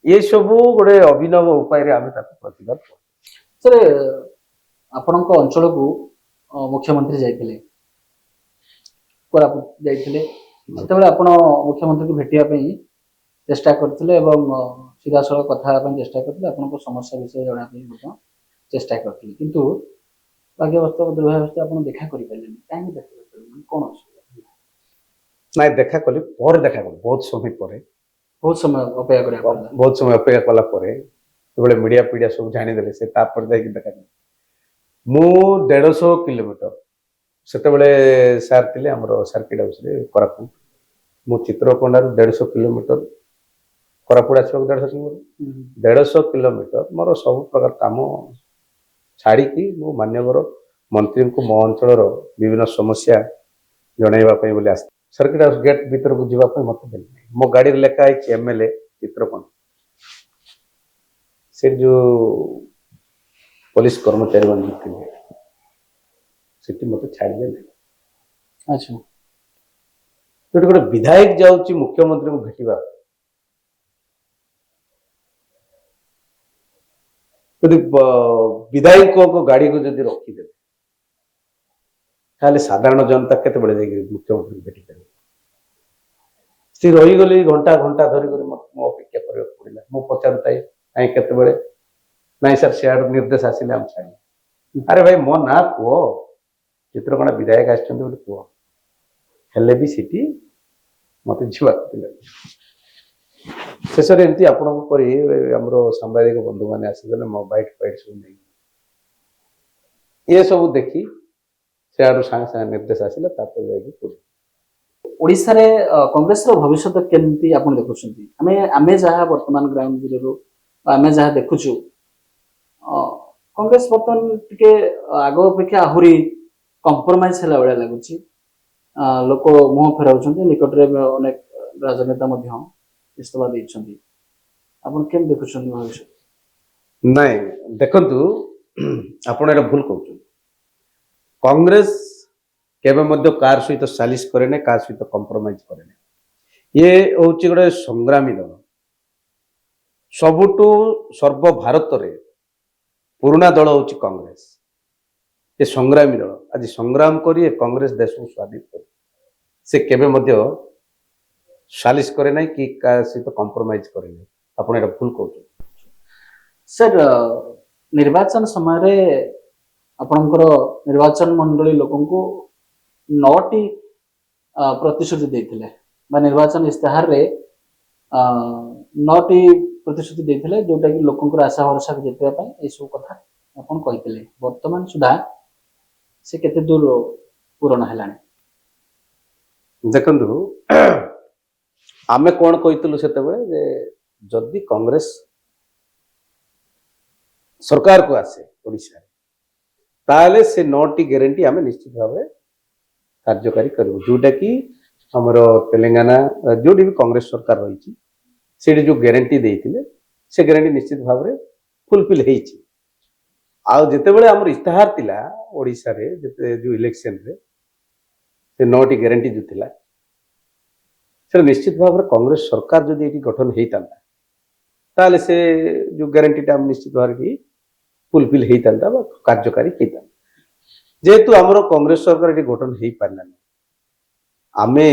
ये सब गोटे अभिनव उपाय आम प्रतिवाद कर। सर आपण अंचल को मुख्यमंत्री जाइए कोरापुट जाइए सेतबेले आपण मुख्यमंत्री को भेटिया चेष्टा करथिले एवं सीधा सड़क कथा चेष्टा करथिले आपण समस्या विषय जणा चेष्टा करथिले किंतु भाग्यवस्था दुर्भाग्यवस्था आपण देखा करि पालेनी काहे देखा करि कोन ना देखा कली पर देखा कली बहुत समय अपेक्षा करिया बहुत समय अपेक्षा कला परे बेले मीडिया पीडिया सब जानी देले से तापर जाई देखा मु 150 किलोमीटर सेतेबेले सार थिले हमरो सर्किट हाउस रे कोरापुट मु चित्रकोंडा 150 किलोमीटर कोरापुट आसबाक 150 किलोमीटर 150 किलोमीटर मोर सब प्रकार काम छाड़ी मु मान्यवर मंत्री को मो अंचल विभिन्न समस्या जनइवाई बोली आस सर्किट हाउस गेट भीतर को जावाई मत दें मो गाड़ी लेखा है एमएलए चित्रकोण से जो पुलिस कर्मचारी मान थे मत छाड़े अच्छा तो गोटे विधायक जाऊँगी मुख्यमंत्री को भेटा यदि विधायकों को गाड़ी को जब रखीदे ताले साधारण जनता केते मुख्यमंत्री भेटी पारे सी रहीगली घंटा घंटा धरिक मो अपेक्षा करने पड़ा मो पचारे कहीं केते नाई सर सियाड़ निर्देश आसिले आम छाड़ी अरे भाई मो ना पुओ चित्रकोणा विधायक आसो हेले भी सीटी मत शेष एमती आपण सांबादिक बंधु मैंने आसीगले मो बाइट फाइट सब नहीं ये सब देखी सियाड़ सांगे सांगे निर्देश आसला ओडिसा रे कांग्रेस रो भविष्य केमती आपण देखुछंती आमे जहा वर्तमान ग्राउंड जीरो आमे जहा देखुछु कांग्रेस वर्तमान टिके आगो अपेक्षा आहुरी कंप्रोमाइज हला बेला लागुची लोक मुह फेराउछंती निकट रे अनेक राजनेता मध्य इस्तफा देइछंती आपण केम देखुछंती भविष्य नहीं देखंतु आपण एटा भूल कहउछु कांग्रेस केबे मध्य कार सहित सालिश करे ने कार सहित कंप्रोमाइज करे ने ये होची गोटे संग्रामी दल सबुटू सर्व भारत रे ପୁରୁଣା ଦଳ ହଉଛି କଂଗ୍ରେସ। ଏ ସଂଗ୍ରାମୀ ଦଳ ଆଜି ସଂଗ୍ରାମ କରି ଏ କଂଗ୍ରେସ ଦେଶକୁ ସ୍ୱାଧୀନ କରି ସେ କେବେ ମଧ୍ୟ ସାଲିସ କରେ ନାହିଁ କି କାହା ସହିତ କମ୍ପ୍ରମାଇଜ କରେ ନାହିଁ। ଆପଣ ଏଇଟା ଭୁଲ କହୁଛନ୍ତି। ସାର୍ ନିର୍ବାଚନ ସମୟରେ ଆପଣଙ୍କର ନିର୍ବାଚନ ମଣ୍ଡଳୀ ଲୋକଙ୍କୁ 9ଟି ପ୍ରତିଶ୍ରୁତି ଦେଇଥିଲେ ବା ନିର୍ବାଚନ ଇସ୍ତାହାରରେ 9ଟି ପ୍ରତିଶ୍ରୁତି ଦେଇଥିଲେ ଯୋଉଟା କି ଲୋକଙ୍କର ଆଶା ଭରସାକୁ ଜିତିବା ପାଇଁ ଏସବୁ କଥା ଆପଣ କହିଥିଲେ। ବର୍ତ୍ତମାନ ସୁଦ୍ଧା ସେ କେତେ ଦୂର ପୂରଣ ହେଲାଣି? ଦେଖନ୍ତୁ ଆମେ କଣ କହିଥିଲୁ ସେତେବେଳେ ଯେ ଯଦି କଂଗ୍ରେସ ସରକାରକୁ ଆସେ ଓଡ଼ିଶାରେ ତାହେଲେ ସେ 9ଟି ଗ୍ୟାରେଣ୍ଟି ଆମେ ନିଶ୍ଚିତ ଭାବରେ କାର୍ଯ୍ୟକାରୀ କରିବୁ। ଯୋଉଟା କି ଆମର ତେଲେଙ୍ଗାନା ଯୋଉଠି ବି କଂଗ୍ରେସ ସରକାର ରହିଛି ସେଠି ଯୋଉ ଗ୍ୟାରେଣ୍ଟି ଦେଇଥିଲେ ସେ ଗ୍ୟାରେଣ୍ଟି ନିଶ୍ଚିତ ଭାବରେ ଫୁଲଫିଲ୍ ହେଇଛି। ଆଉ ଯେତେବେଳେ ଆମର ଇସ୍ତାହାର ଥିଲା ଓଡ଼ିଶାରେ ଯେତେ ଯୋଉ ଇଲେକ୍ସନରେ ସେ 9ଟି ଗ୍ୟାରେଣ୍ଟି ଯୋଉ ଥିଲା ସେଟା ନିଶ୍ଚିତ ଭାବରେ କଂଗ୍ରେସ ସରକାର ଯଦି ଏଠି ଗଠନ ହେଇଥାନ୍ତା ତାହେଲେ ସେ ଯୋଉ ଗ୍ୟାରେଣ୍ଟିଟା ଆମେ ନିଶ୍ଚିତ ଭାବରେ ଫୁଲଫିଲ୍ ହେଇଥାନ୍ତା ବା କାର୍ଯ୍ୟକାରୀ ହେଇଥାନ୍ତା। ଯେହେତୁ ଆମର କଂଗ୍ରେସ ସରକାର ଏଠି ଗଠନ ହେଇପାରିଲାନି ଆମେ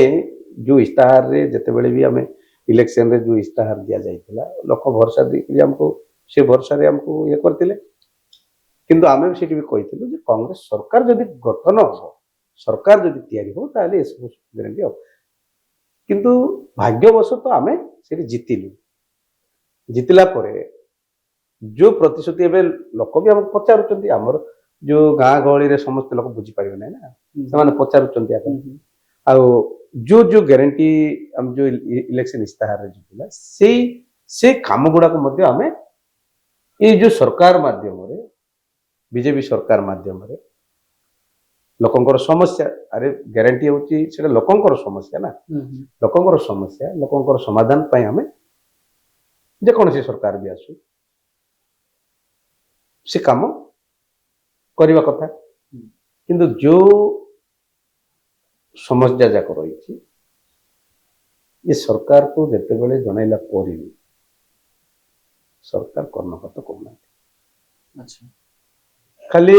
ଯୋଉ ଇସ୍ତାହାରରେ ଯେତେବେଳେ ବି ଆମେ ଇଲେକ୍ସନରେ ଯୋଉ ଇସ୍ତାହାର ଦିଆଯାଇଥିଲା ଲୋକ ଭରସା ଦେଇକି ଆମକୁ ସେ ଭରସାରେ ଆମକୁ ଇଏ କରିଥିଲେ। କିନ୍ତୁ ଆମେ ସେଠି ବି କହିଥିଲୁ ଯେ କଂଗ୍ରେସ ସରକାର ଯଦି ଗଠନ ହବ ସରକାର ଯଦି ତିଆରି ହବ ତାହେଲେ ଏସବୁ ଗ୍ୟାରେଣ୍ଟି ହବ। କିନ୍ତୁ ଭାଗ୍ୟବଶତଃ ଆମେ ସେଠି ଜିତିଲୁ। ଜିତିଲା ପରେ ଯୋଉ ପ୍ରତିଶ୍ରୁତି ଏବେ ଲୋକ ବି ଆମକୁ ପଚାରୁଛନ୍ତି ଆମର ଯୋଉ ଗାଁ ଗହଳିରେ ସମସ୍ତେ ଲୋକ ବୁଝିପାରିବେ ନାହିଁ ନା ସେମାନେ ପଚାରୁଛନ୍ତି ଆପଣ ଆଉ ଯୋଉ ଯୋଉ ଗ୍ୟାରେଣ୍ଟି ଆମେ ଯୋଉ ଇଲେକ୍ସନ ଇସ୍ତାହାରରେ ଯୋଉ ଥିଲା ସେଇ କାମ ଗୁଡାକ ମଧ୍ୟ ଆମେ ଏଇ ଯୋଉ ସରକାର ମାଧ୍ୟମରେ ବିଜେପି ସରକାର ମାଧ୍ୟମରେ ଲୋକଙ୍କର ସମସ୍ୟା ଆରେ ଗ୍ୟାରେଣ୍ଟି ହଉଛି ସେଟା ଲୋକଙ୍କର ସମସ୍ୟା ନା ଲୋକଙ୍କର ସମସ୍ୟା ଲୋକଙ୍କର ସମାଧାନ ପାଇଁ ଆମେ ଯେକୌଣସି ସରକାର ବି ଆସୁ ସେ କାମ କରିବା କଥା। କିନ୍ତୁ ଯୋଉ ସମସ୍ୟା ଯାକ ରହିଛି ଏ ସରକାରକୁ ଯେତେବେଳେ ଜଣାଇଲା ପରେ ବି ସରକାର କର୍ଣ୍ଣପାତ କରୁନାହାନ୍ତି। ଖାଲି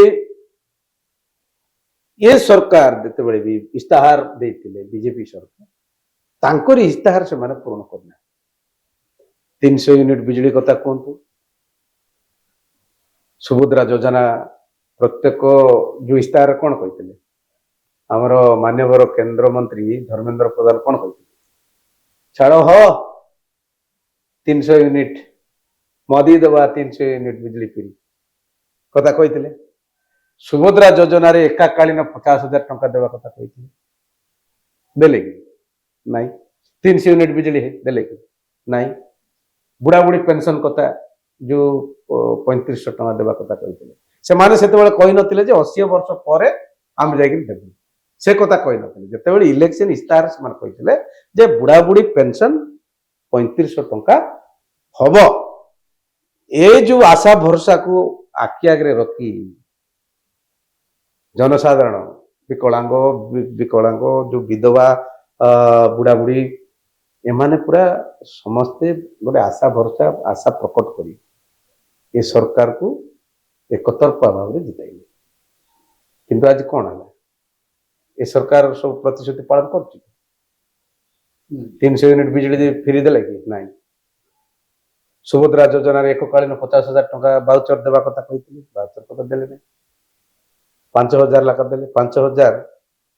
ଏ ସରକାର ଯେତେବେଳେ ବି ଇସ୍ତାହାର ଦେଇଥିଲେ ବିଜେପି ସରକାର ତାଙ୍କରି ଇସ୍ତାହାର ସେମାନେ ପୂରଣ କରିନାହାନ୍ତି। 300 ୟୁନିଟ୍ ବିଜୁଳି କଥା କୁହନ୍ତୁ, ସୁଭଦ୍ରା ଯୋଜନା ପ୍ରତ୍ୟେକ ଯୋଉ ଇସ୍ତାହାର କଣ କହିଥିଲେ ଆମର ମାନ୍ୟବର କେନ୍ଦ୍ରମନ୍ତ୍ରୀ ଧର୍ମେନ୍ଦ୍ର ପ୍ରଧାନ କଣ କହିଥିଲେ ଛାଡ଼ 300 ୟୁନିଟ୍ ମୋଦି ଦେବା 300 ୟୁନିଟ୍ ବିଜୁଳି ଫ୍ରି କଥା କହିଥିଲେ। ସୁଭଦ୍ରା ଯୋଜନାରେ ଏକାକାଳୀନ 50,000 ଟଙ୍କା ଦେବା କଥା କହିଥିଲେ ଦେଲେ କି ନାଇଁ? 300 ୟୁନିଟ୍ ବିଜୁଳି ଦେଲେ କି ନାଇଁ? ବୁଢ଼ାବୁଢ଼ୀ ପେନସନ କଥା ଯୋଉ 3500 ଟଙ୍କା ଦେବା କଥା କହିଥିଲେ ସେମାନେ ସେତେବେଳେ କହିନଥିଲେ ଯେ 80 ବର୍ଷ ପରେ ଆମେ ଯାଇକି ଦେବୁ ସେ କଥା କହିନଥିଲେ। ଯେତେବେଳେ ଇଲେକ୍ସନ ଇସ୍ତାହାର ସେମାନେ କହିଥିଲେ ଯେ ବୁଢ଼ାବୁଢ଼ୀ ପେନସନ 3500 ଟଙ୍କା ହବ। ଏ ଯୋଉ ଆଶା ଭରସାକୁ ଆଖି ଆଗରେ ରଖି ଜନସାଧାରଣ ବିକଳାଙ୍ଗ ଯୋଉ ବିଧବା ବୁଢ଼ାବୁଢ଼ୀ ଏମାନେ ପୁରା ସମସ୍ତେ ଗୋଟେ ଆଶା ଭରସା ଆଶା ପ୍ରକଟ କରି ଏ ସରକାରକୁ ଏକତରଫା ଭାବରେ ଜିତାଇଲେ। କିନ୍ତୁ ଆଜି କଣ ହେଲା ଏ ସରକାର ସବୁ ପ୍ରତିଶ୍ରୁତି ପାଳନ କରୁଛି? 300 ୟୁନିଟ୍ ବିଜୁଳି ଫ୍ରି ଦେଲେ କି ନାଇଁ? ସୁଭଦ୍ରା ଯୋଜନାରେ ଏକକାଳୀନ 50,000 ଟଙ୍କା ବାଉଚର ଦେବା କଥା କହିଥିଲେ ବାଉଚର କଥା ଦେଲେ ନାହିଁ। 5,000 ଲେଖା ଦେଲେ 5,000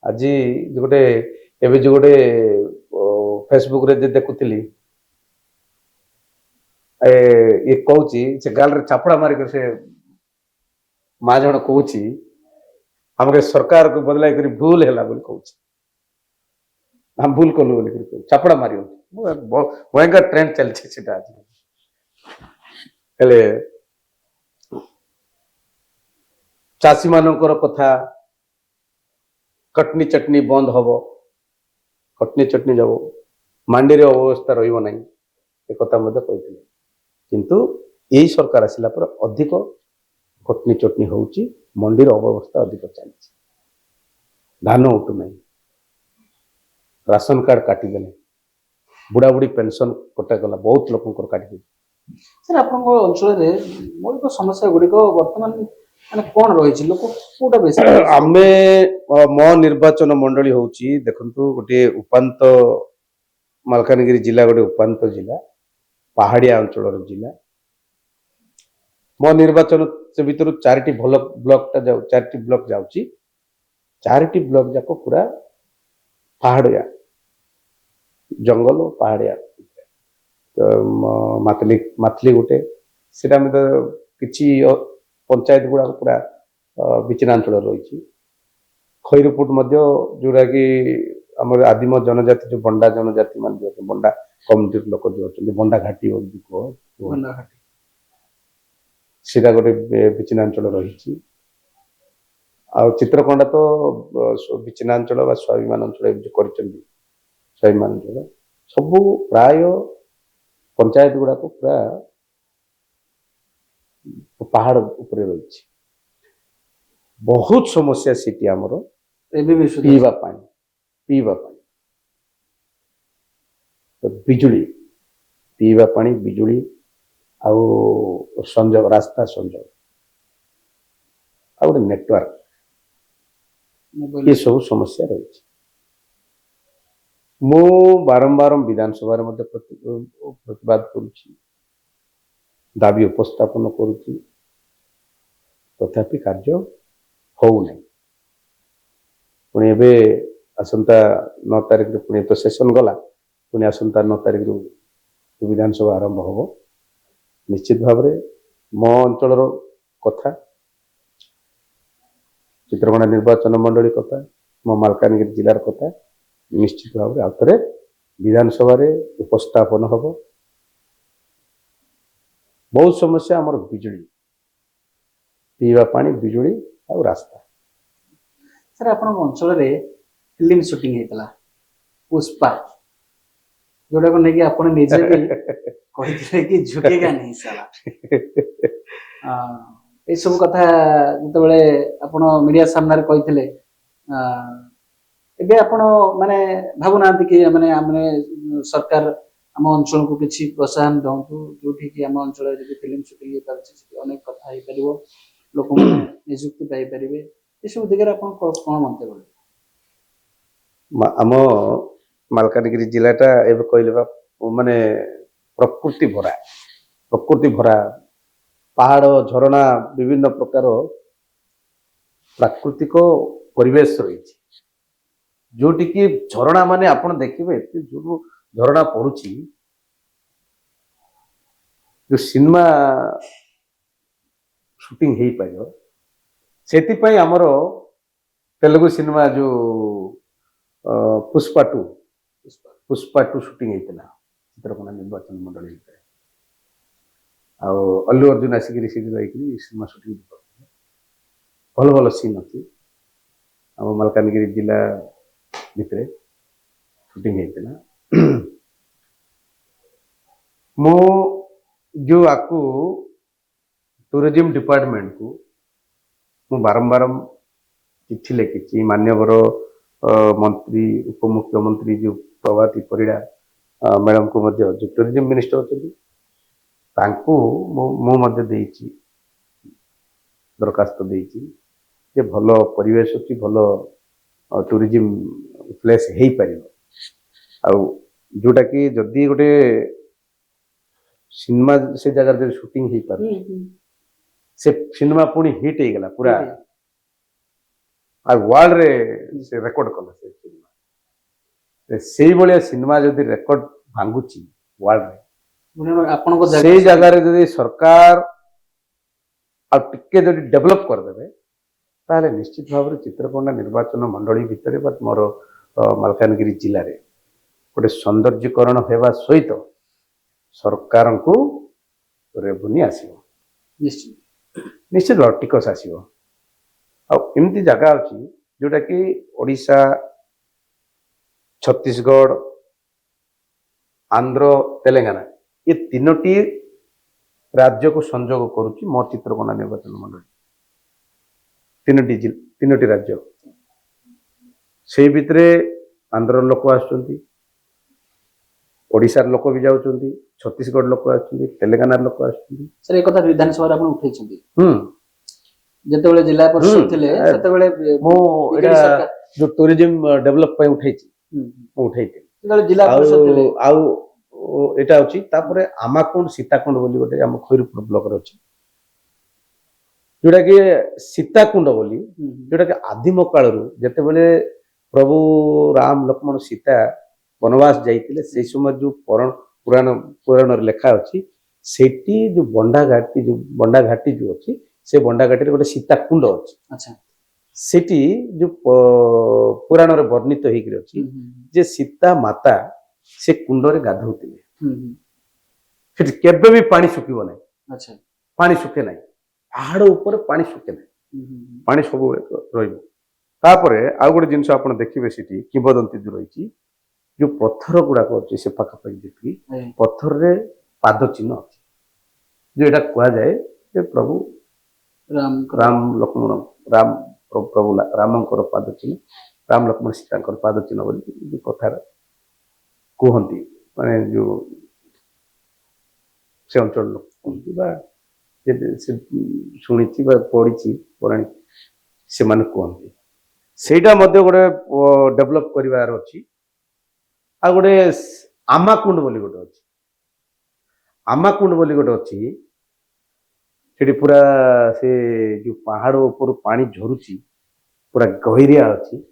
ଆଜି ଗୋଟେ ଏବେ ଯୋଉ ଗୋଟେ ଫେସବୁକରେ ଦେଖୁଥିଲି ଇଏ କହୁଛି ସେ ଗାଲରେ ଚାପଡ଼ା ମାରିକି ସେ ମା ଜଣ କହୁଛି ଆମର ସରକାରକୁ ବଦଳାଇ କରି ଭୁଲ ହେଲା ବୋଲି କହୁଛି ଆମେ ଭୁଲ କଲୁ ବୋଲି ଚାପଡ଼ା ମାରି ଭୟଙ୍କର ଟ୍ରେଣ୍ଡ ଚାଲିଛି ସେଟା ଆଜି। ହେଲେ ଚାଷୀ ମାନଙ୍କର କଥା କଟନୀ ଚଟନୀ ବନ୍ଦ ହବ କଟନୀ ଚଟନୀ যাব ମାଣ୍ଡିରେ ଅବସ୍ଥା ରହିବ ନାହିଁ ଏ କଥା ମଧ୍ୟ କହିଥିଲେ। କିନ୍ତୁ ଏଇ ସରକାର ଆସିଲା ପରେ ଅଧିକ କଟନୀ ଚଟନୀ ହଉଛି ମଣ୍ଡିର ଅବ୍ୟବସ୍ଥା ଅଧିକ ଚାଲିଛି ଧାନ ଉଠୁନାହିଁ ରାସନ କାର୍ଡ କାଟିଦେଲେ ବୁଢ଼ାବୁଢ଼ୀ ପେନସନ କଟାଗଲା ବହୁତ ଲୋକଙ୍କର କାଟିଦେଲେ ସାର୍ ଆପଣଙ୍କ ଅଞ୍ଚଳରେ ମୌଳିକ ସମସ୍ୟା ଗୁଡ଼ିକ ବର୍ତ୍ତମାନ ମାନେ କଣ ରହିଛି, ଲୋକ କୋଉଟା ବେଶୀ ଆମେ ମୋ ନିର୍ବାଚନ ମଣ୍ଡଳୀ ହଉଛି, ଦେଖନ୍ତୁ ଗୋଟିଏ ଉପାନ୍ତ ମାଲକାନଗିରି ଜିଲ୍ଲା ଗୋଟେ ଉପାନ୍ତ ଜିଲ୍ଲା, ପାହାଡ଼ିଆ ଅଞ୍ଚଳର ଜିଲ୍ଲା। ମୋ ନିର୍ବାଚନ ସେ ଭିତରୁ ଚାରିଟି ଭଲ ବ୍ଲକଟା ଚାରିଟି ବ୍ଲକ ଯାଉଛି, ଚାରିଟି ବ୍ଲକ ଯାକ ପୁରା ପାହାଡ଼ିଆ ଜଙ୍ଗଲ ପାହାଡ଼ିଆ। ମାଥିଲି ଗୋଟେ, ସେଟା ଆମେ ତ କିଛି ପଞ୍ଚାୟତ ଗୁଡ଼ାକ ପୁରା ବିଛିନ୍ନାଞ୍ଚଳ ରହିଛି। ଖଇରପୁଟ ମଧ୍ୟ ଯୋଉଟା କି ଆମର ଆଦିମ ଜନଜାତି, ଯୋଉ ବଣ୍ଡା ଜନଜାତି ମାନେ ଯୋଉ ଅଛନ୍ତି, ବଣ୍ଡା କମ୍ୟୁନିଟିର ଲୋକ ଯୋଉ ଅଛନ୍ତି, ବଣ୍ଡା ଘାଟି ସେଟା ଗୋଟେ ବିଛିନ୍ନାଞ୍ଚଳ ରହିଛି। ଆଉ ଚିତ୍ରକୋଣ୍ଡା ତ ବିଛିନ୍ନାଞ୍ଚଳ ବା ସ୍ୱାଭିମାନ ଅଞ୍ଚଳ ଏମିତି କରିଛନ୍ତି। ସ୍ୱାଭିମାନ ଅଞ୍ଚଳ ସବୁ ପ୍ରାୟ ପଞ୍ଚାୟତ ଗୁଡାକ ପୁରା ପାହାଡ ଉପରେ ରହିଛି। ବହୁତ ସମସ୍ୟା ସେଠି ଆମର ଏବେ ବି ପିଇବା ପାଣି ବିଜୁଳି, ପିଇବା ପାଣି, ବିଜୁଳି ଆଉ ସଂଯୋଗ, ରାସ୍ତା ସଂଯୋଗ ଆଉ ଗୋଟେ ନେଟୱାର୍କ, ଏସବୁ ସମସ୍ୟା ରହିଛି। ମୁଁ ବାରମ୍ବାର ବିଧାନସଭାରେ ମଧ୍ୟ ପ୍ରତିବାଦ କରୁଛି, ଦାବି ଉପସ୍ଥାପନ କରୁଛି, ତଥାପି କାର୍ଯ୍ୟ ହଉନାହିଁ। ପୁଣି ଏବେ ଆସନ୍ତା 9 ତାରିଖରେ ପୁଣି ତ ସେସନ ଗଲା, ପୁଣି ଆସନ୍ତା 9 ତାରିଖରୁ ବିଧାନସଭା ଆରମ୍ଭ ହବ। ନିଶ୍ଚିତ ଭାବରେ ମୋ ଅଞ୍ଚଳର କଥା, ଚିତ୍ରକୋଣ୍ଡା ନିର୍ବାଚନ ମଣ୍ଡଳୀ କଥା, ମୋ ମାଲକାନଗିରି ଜିଲ୍ଲାର କଥା ନିଶ୍ଚିତ ଭାବରେ ଆଉ ଥରେ ବିଧାନସଭାରେ ଉପସ୍ଥାପନ ହବ। ବହୁତ ସମସ୍ୟା ଆମର ବିଜୁଳି, ପିଇବା ପାଣି, ବିଜୁଳି ଆଉ ରାସ୍ତା। ସାର୍ ଆପଣଙ୍କ ଅଞ୍ଚଳରେ ଫିଲ୍ମ ସୁଟିଂ ହେଇଥିଲା ପୁଷ୍ପା, ଯୋଉଟାକୁ ନେଇକି ଆପଣ ନିଜେ ବି କହିଥିଲେ କି ଝୁକେଗା ନାହିଁ ସାଲା। ଏସବୁ କଥା ଯେତେବେଳେ ଆପଣ ମିଡିଆ ସାମ୍ନାରେ କହିଥିଲେ, ଏବେ ଆପଣ ମାନେ ଭାବୁନାହାନ୍ତି କି ମାନେ ଆମେ ସରକାର ଆମ ଅଞ୍ଚଳକୁ କିଛି ପ୍ରୋତ୍ସାହନ ଦିଅନ୍ତୁ, ଯୋଉଠି କି ଆମ ଅଞ୍ଚଳରେ ଯଦି ଫିଲ୍ମ ସୁଟିଂ ହେଇପାରୁଛି ସେଠି ଅନେକ କଥା ହେଇପାରିବ, ଲୋକମାନେ ନିଯୁକ୍ତି ପାଇପାରିବେ, ଏସବୁ ଦିଗରେ ଆପଣ କଣ ମନ୍ତବ୍ୟ? ଆମ ମାଲକାନଗିରି ଜିଲ୍ଲାଟା ଏବେ କହିଲେ ବା ମାନେ ପ୍ରକୃତି ଭରା, ପାହାଡ, ଝରଣା, ବିଭିନ୍ନ ପ୍ରକାର ପ୍ରାକୃତିକ ପରିବେଶ ରହିଛି। ଯୋଉଠିକି ଝରଣା ମାନେ ଆପଣ ଦେଖିବେ, ଏତେ ଯୋଉ ଝରଣା ପଡୁଛି, ଯୋଉ ସିନେମା ସୁଟିଂ ହେଇପାରିବ, ସେଥିପାଇଁ ଆମର ତେଲୁଗୁ ସିନେମା ଯୋଉ ପୁଷ୍ପା ଟୁ ସୁଟିଂ ହେଇଥିଲା ଚିତ୍ରକୋଣ୍ଡା ନିର୍ବାଚନ ମଣ୍ଡଳୀ ଭିତରେ। ଆଉ ଅଲ୍ଲୁ ଅର୍ଜୁନ ଆସିକିରି ସେଠି ରହିକିରି ସିନେମା ସୁଟିଂ କରିଥିଲେ। ଭଲ ଭଲ ସିନ୍ ଅଛି ଆମ ମାଲକାନଗିରି ଜିଲ୍ଲା ଭିତରେ ସୁଟିଂ ହେଇଥିଲା। ମୁଁ ଯୋଉ ଆକୁ ଟୁରିଜିମ୍ ଡିପାର୍ଟମେଣ୍ଟକୁ ମୁଁ ବାରମ୍ବାର ଚିଠି ଲେଖିଛି, ମାନ୍ୟବର ମନ୍ତ୍ରୀ, ଉପମୁଖ୍ୟମନ୍ତ୍ରୀ ଯୋଉ ପ୍ରଭାତୀ ପରିଡ଼ା ମ୍ୟାଡାମଙ୍କୁ ମଧ୍ୟ, ଯୋଉ ଟୁରିଜିମ୍ ମିନିଷ୍ଟର ଅଛନ୍ତି, ତାଙ୍କୁ ମୁଁ ମଧ୍ୟ ଦେଇଛି, ଦରଖାସ୍ତ ଦେଇଛି ଯେ ଭଲ ପରିବେଶ ଅଛି, ଭଲ ଟୁରିଜିମ୍ ପ୍ଲେସ୍ ହେଇପାରିବ। ଆଉ ଯୋଉଟା କି ଯଦି ଗୋଟେ ସିନେମା ସେ ଜାଗାରେ ଯଦି ସୁଟିଂ ହେଇପାରୁଛି, ସେ ସିନେମା ପୁଣି ହିଟ୍ ହେଇଗଲା ପୁରା, ଆଉ ୱାର୍ଲଡରେ ସେ ରେକର୍ଡ କଲା ସେ ସିନେମା। ସେଇଭଳିଆ ସିନେମା ଯଦି ରେକର୍ଡ ଭାଙ୍ଗୁଛି ୱାର୍ଲଡରେ, ଆପଣଙ୍କ ସେଇ ଜାଗାରେ ଯଦି ସରକାର ଆଉ ଟିକେ ଯଦି ଡେଭଲପ କରିଦେବେ, ତାହେଲେ ନିଶ୍ଚିତ ଭାବରେ ଚିତ୍ରକୋଣ୍ଡା ନିର୍ବାଚନ ମଣ୍ଡଳୀ ଭିତରେ ବା ମୋର ମାଲକାନଗିରି ଜିଲ୍ଲାରେ ଗୋଟେ ସୌନ୍ଦର୍ଯ୍ୟକରଣ ହେବା ସହିତ ସରକାରଙ୍କୁ ରେଭେନ୍ୟୁ ଆସିବ, ନିଶ୍ଚିତ ଟିକସ ଆସିବ। ଆଉ ଏମିତି ଜାଗା ଅଛି ଯୋଉଟା କି ଓଡ଼ିଶା, ଛତିଶଗଡ଼, ଆନ୍ଧ୍ର, ତେଲେଙ୍ଗାନା, ଏ 3ଟି ରାଜ୍ୟକୁ ସଂଯୋଗ କରୁଛି ମୋ ଚିତ୍ରକୋଣ୍ଡା ନିର୍ବାଚନ ମଣ୍ଡଳୀ। 3ଟି ରାଜ୍ୟ, ସେଇ ଭିତରେ ଆନ୍ଧ୍ରର ଲୋକ ଆସୁଛନ୍ତି, ओडिशार लोक भी जाउछन्ति छत्तीसगढ़ लोक आछन्ति तेलंगाना लोक आछन्ति सर एक कथा विधानसभा आपण उठेइछन्ति हम्म जेतेबेले जिला परिषद थिले ए- सेतेबेले मो बीजेडी एटा सरकार जो टूरिज्म डेवलप पे उठेछि मो उठेइति जेतेबेले जिला परिषद थिले आउ एटा अछि तापरे आमाकुंड सीताकुंड बोली गोटे हम खैरपुर ब्लॉक रे अछि जोटा कि सीताकुंड बोली जोटा कि आदिम कालरू जेतेबेले प्रभु राम लक्ष्मण सीता वनवास जाइतिले से समय जो पुराण पुराण लेखा अछि सेठी जो बंडा घाटी जो अछि से बंडा घाटी रे गोटे सीताकुंड अछि अच्छा सेठी जो पुराण रे वर्णित हेकि अछि जे सीता माता से कुंड रे गाधौतिले सेठी केबे भी पानी सुकिबो नै अच्छा पानी सुके नै पहाड़ ऊपर पानी सुके नै पानी सब रहिबो तापरे आउ गोटे जिनस आपण देखिबे सेठी किंवदंती जो रहिछि जो पत्थर गुड़ाक अच्छे से पाखापाखि देखी पत्थर रे पाद चिन्ह अच्छे जो एटा कुआ जाए जे प्रभु राम लक्ष्मण राम प्रभु रामंकर पाद चिन्ह राम लक्ष्मण सीतांकर पाद चिन्ह बोली जो कथा कहती माने जो से अंचल लोक कहती बा से शुणी पढ़ी पौराणिक से माने कहती सेटा मध्य गोटे डेवलप करिवार अछि आ गोटे आमाकुंड बोली गोटे अछि आमाकुंड बोली गोटे अछि सेठी पूरा से जो पहाड़ ऊपर पानी झरुची पूरा गहिरिया अछि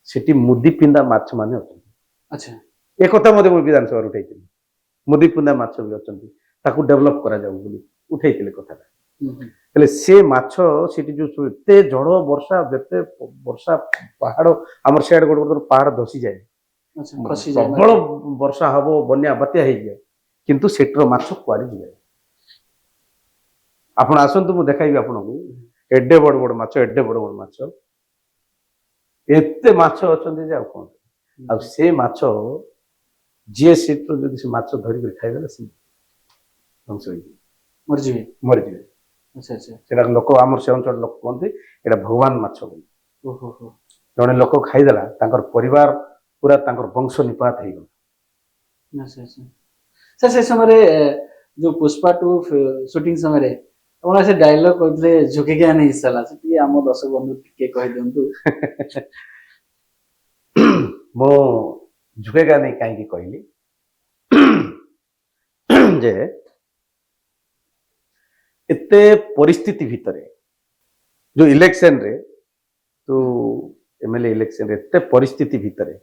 सेठी मुदी पिंदा माछ माने अछि अच्छा एक कथा मते विधानसभा उठैथिले मुदी पिंदा माछ भी अछंती ताकू डेवलप करा जाऊ बोली उठैथिले कथा हेले से माछ सेठी जो एते जड़ वर्षा जते वर्षा पहाड़ हमर सियाड गोटे पहाड़ धसी जाए अच्छा खसी जाए प्रबल वर्षा हबो बन्या बात्या हो जाए किंतु सेटर माछ कुआड़ी जाए आपण आसंतु मु देखाइबी आपनको एड्डे बड़ बड़ माछ एड्डे बड़ बड़ माछ एते माछ अछंती जे आ कोन आ से माछ जे सेटर जदि से माछ धरि के खाइबे से ध्वंस होई मर जिवे अच्छा अच्छा सेटा लोक हमर से अंचल लोक कहते एटा भगवान माछ बोली ओहो हो जने लोक खाइदेला तांकर परिवार पूरा तांकर वंश निपात हो गला अच्छा अच्छा सर से समय जो पुष्पा 2 शूटिंग समय ଆପଣ ସେ ଡାଇଲଗ କହିଥିଲେ ଝୁକିକି ଆନେ ଇସାଲା ସେଠି ଆମ ଦର୍ଶକ ବନ୍ଧୁ ଟିକେ କହି ଦିଅନ୍ତୁ मो झुकेगा नहीं कहीं कहली जे एते परिस्थिति भितरे जो इलेक्शन रे तो एमएलए इलेक्शन रे एते परिस्थिति भितरे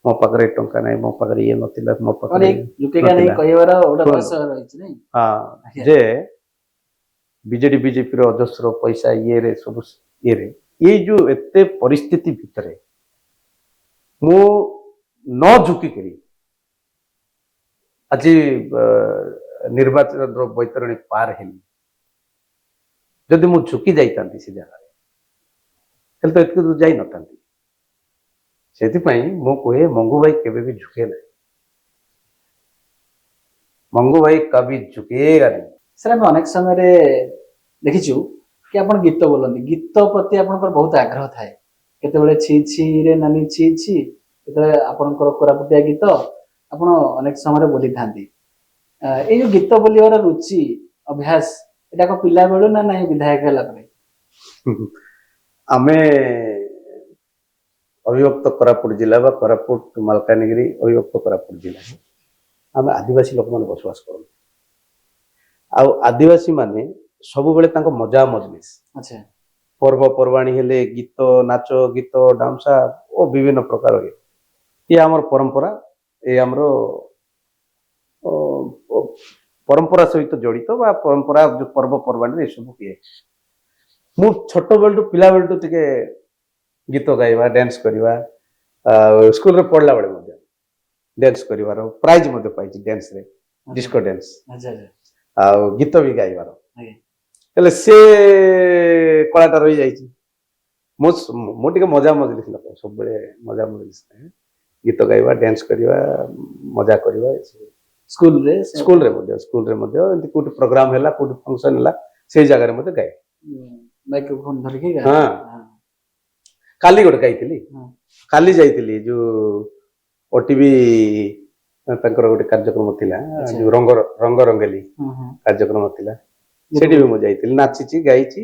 मो पाखरे टंका नाही मो पाखरे ये नथिला मो पाखरे झुकेगा नहीं कहवार ओडा भाषा रहिछ नहीं हां जे बीजेडी बीजेपी रो अजस्र पैसा ये रे सब ये रे ये जो एते परिस्थिति भितरे मो न झुकी करी आज निर्वाचन बैतरणी पार हेली जदि मु झुकी जाइतांती से जगह तो एतके दूर जाई नतांती सेथिपाई मो कहे मंगू भाई केबे भी झुके ना मंगू भाई कभी झुकेगा नहीं सर हम अनेक समय रे देखिछु कि आपण गीत बोलंती गीत प्रति आपनकर बहुत आग्रह थाए केतेबेले छी छी रे नानी छी छी केते आपनकर कोरापुटिया गीत आपण अनेक समय रे बोली थांती ए जो गीत बोलिवार रुचि अभ्यास एटा को पिला बेलु ना नाही विधायक हला परे आमे अविभक्त कोरापुट जिला बा कोरापुट मालकानगिरी अविभक्त कोरापुट जिला आमे आदिवासी लोक माने बसवास करन आ आदिवासी माने सब बेले तांको मजा मजलिस अच्छा पर्व पर्वाणी हेले गीत नाच गीत डांसा ओ विभिन्न प्रकार ये हमर परंपरा ए हमरो परंपरा सहित जड़ित बा परंपरा जो पर्व पर्वाणी सब किए मु छोट बेलटू पिला बेलटू टिके गीत गाइबा डांस करवा स्कूल रे पढ़ला बेले मध्य डांस करिवार प्राइज मध्य पाइछि डांस रे डिस्को डांस अच्छा अच्छा आ गीत भी गाइबार आगे हेले से कलाटा रही जाइछि मो टिके मजा मजलिस लोक सब बेले मजा मजलिस गीत गाइबा डांस करवा मजा करवा स्कूल रे मध्य एंती कोटी प्रोग्राम हैला कोटी फंक्शन हैला से जगह रे मते गाय माइक्रोफोन धर के हां काली गोटे गाइथिली काली जाइथिली जो ओटीवी ତାଙ୍କର ଗୋଟେ କାର୍ଯ୍ୟକ୍ରମ ଥିଲା ଆଚ୍ଛା। ଯୋଉ ରଙ୍ଗ ରଙ୍ଗେଲି କାର୍ଯ୍ୟକ୍ରମ ଥିଲା, ସେଠି ବି ମୁଁ ଯାଇଥିଲି, ନାଚିଛି, ଗାଇଛି,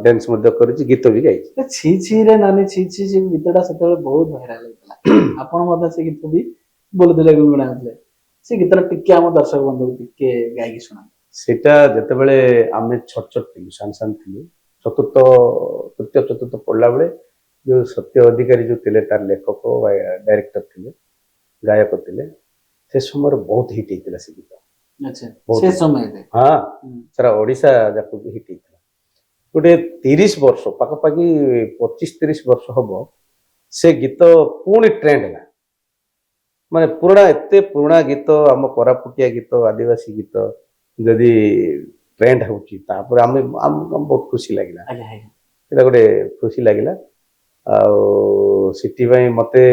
ଡ୍ୟାନ୍ସ ମଧ୍ୟ କରିଛି, ଗୀତ ବି ଗାଇଛି। ଛି ଛି ରେ ନାନୀ ଛି ଛି ସେ ଗୀତଟା ସେତେବେଳେ ବହୁତ ଭାଇରାଲ ହେଇଥିଲା। ଆପଣ ମଧ୍ୟ ସେ ଗୀତ ବି ବୋଲୁଥିଲେ, ଗୁଣଗୁଣାଉଥିଲେ। ସେ ଗୀତଟା ଟିକେ ଆମ ଦର୍ଶକ ବନ୍ଧୁକୁ ଟିକେ ଗାଇକି ଶୁଣାନ୍ତୁ। ସେଟା ଯେତେବେଳେ ଆମେ ଛୋଟ ଛୋଟ ଥିଲୁ, ସାନ ସାନ ଥିଲୁ, ତୃତୀୟ ଚତୁର୍ଥ ପଢିଲା ବେଳେ ଯୋଉ ସତ୍ୟ ଅଧିକାରୀ ଯୋଉ ଥିଲେ, ତାର ଲେଖକ ଡାଇରେକ୍ଟର ଥିଲେ, ଗାୟକ ଥିଲେ, ସେ ସମୟରେ ବହୁତ ହିଟ୍ ହେଇଥିଲା ସେ ଗୀତ। ଆଚ୍ଛା, ବହୁତ ସେ hit। ସମୟରେ ହଁ, ସାରା ଓଡିଶା ଯାକ ହିଟ୍ ହେଇଥିଲା। ଗୋଟେ 30 ବର୍ଷ ପାଖାପାଖି 25-30 ବର୍ଷ ହବ ସେ ଗୀତ ପୁଣି ଟ୍ରେଣ୍ଡ ହେଲା। ମାନେ ପୁରୁଣା, ଏତେ ପୁରୁଣା ଗୀତ, ଆମ କୋରାପୁଟିଆ ଗୀତ, ଆଦିବାସୀ ଗୀତ ଯଦି ଟ୍ରେଣ୍ଡ ହଉଛି, ତାପରେ ଆମକୁ ବହୁତ ଖୁସି ଲାଗିଲା। ଆଜ୍ଞା ଆଜ୍ଞା। ସେଟା ଗୋଟେ ଖୁସି ଲାଗିଲା। ଆଉ ସେଥିପାଇଁ ମତେ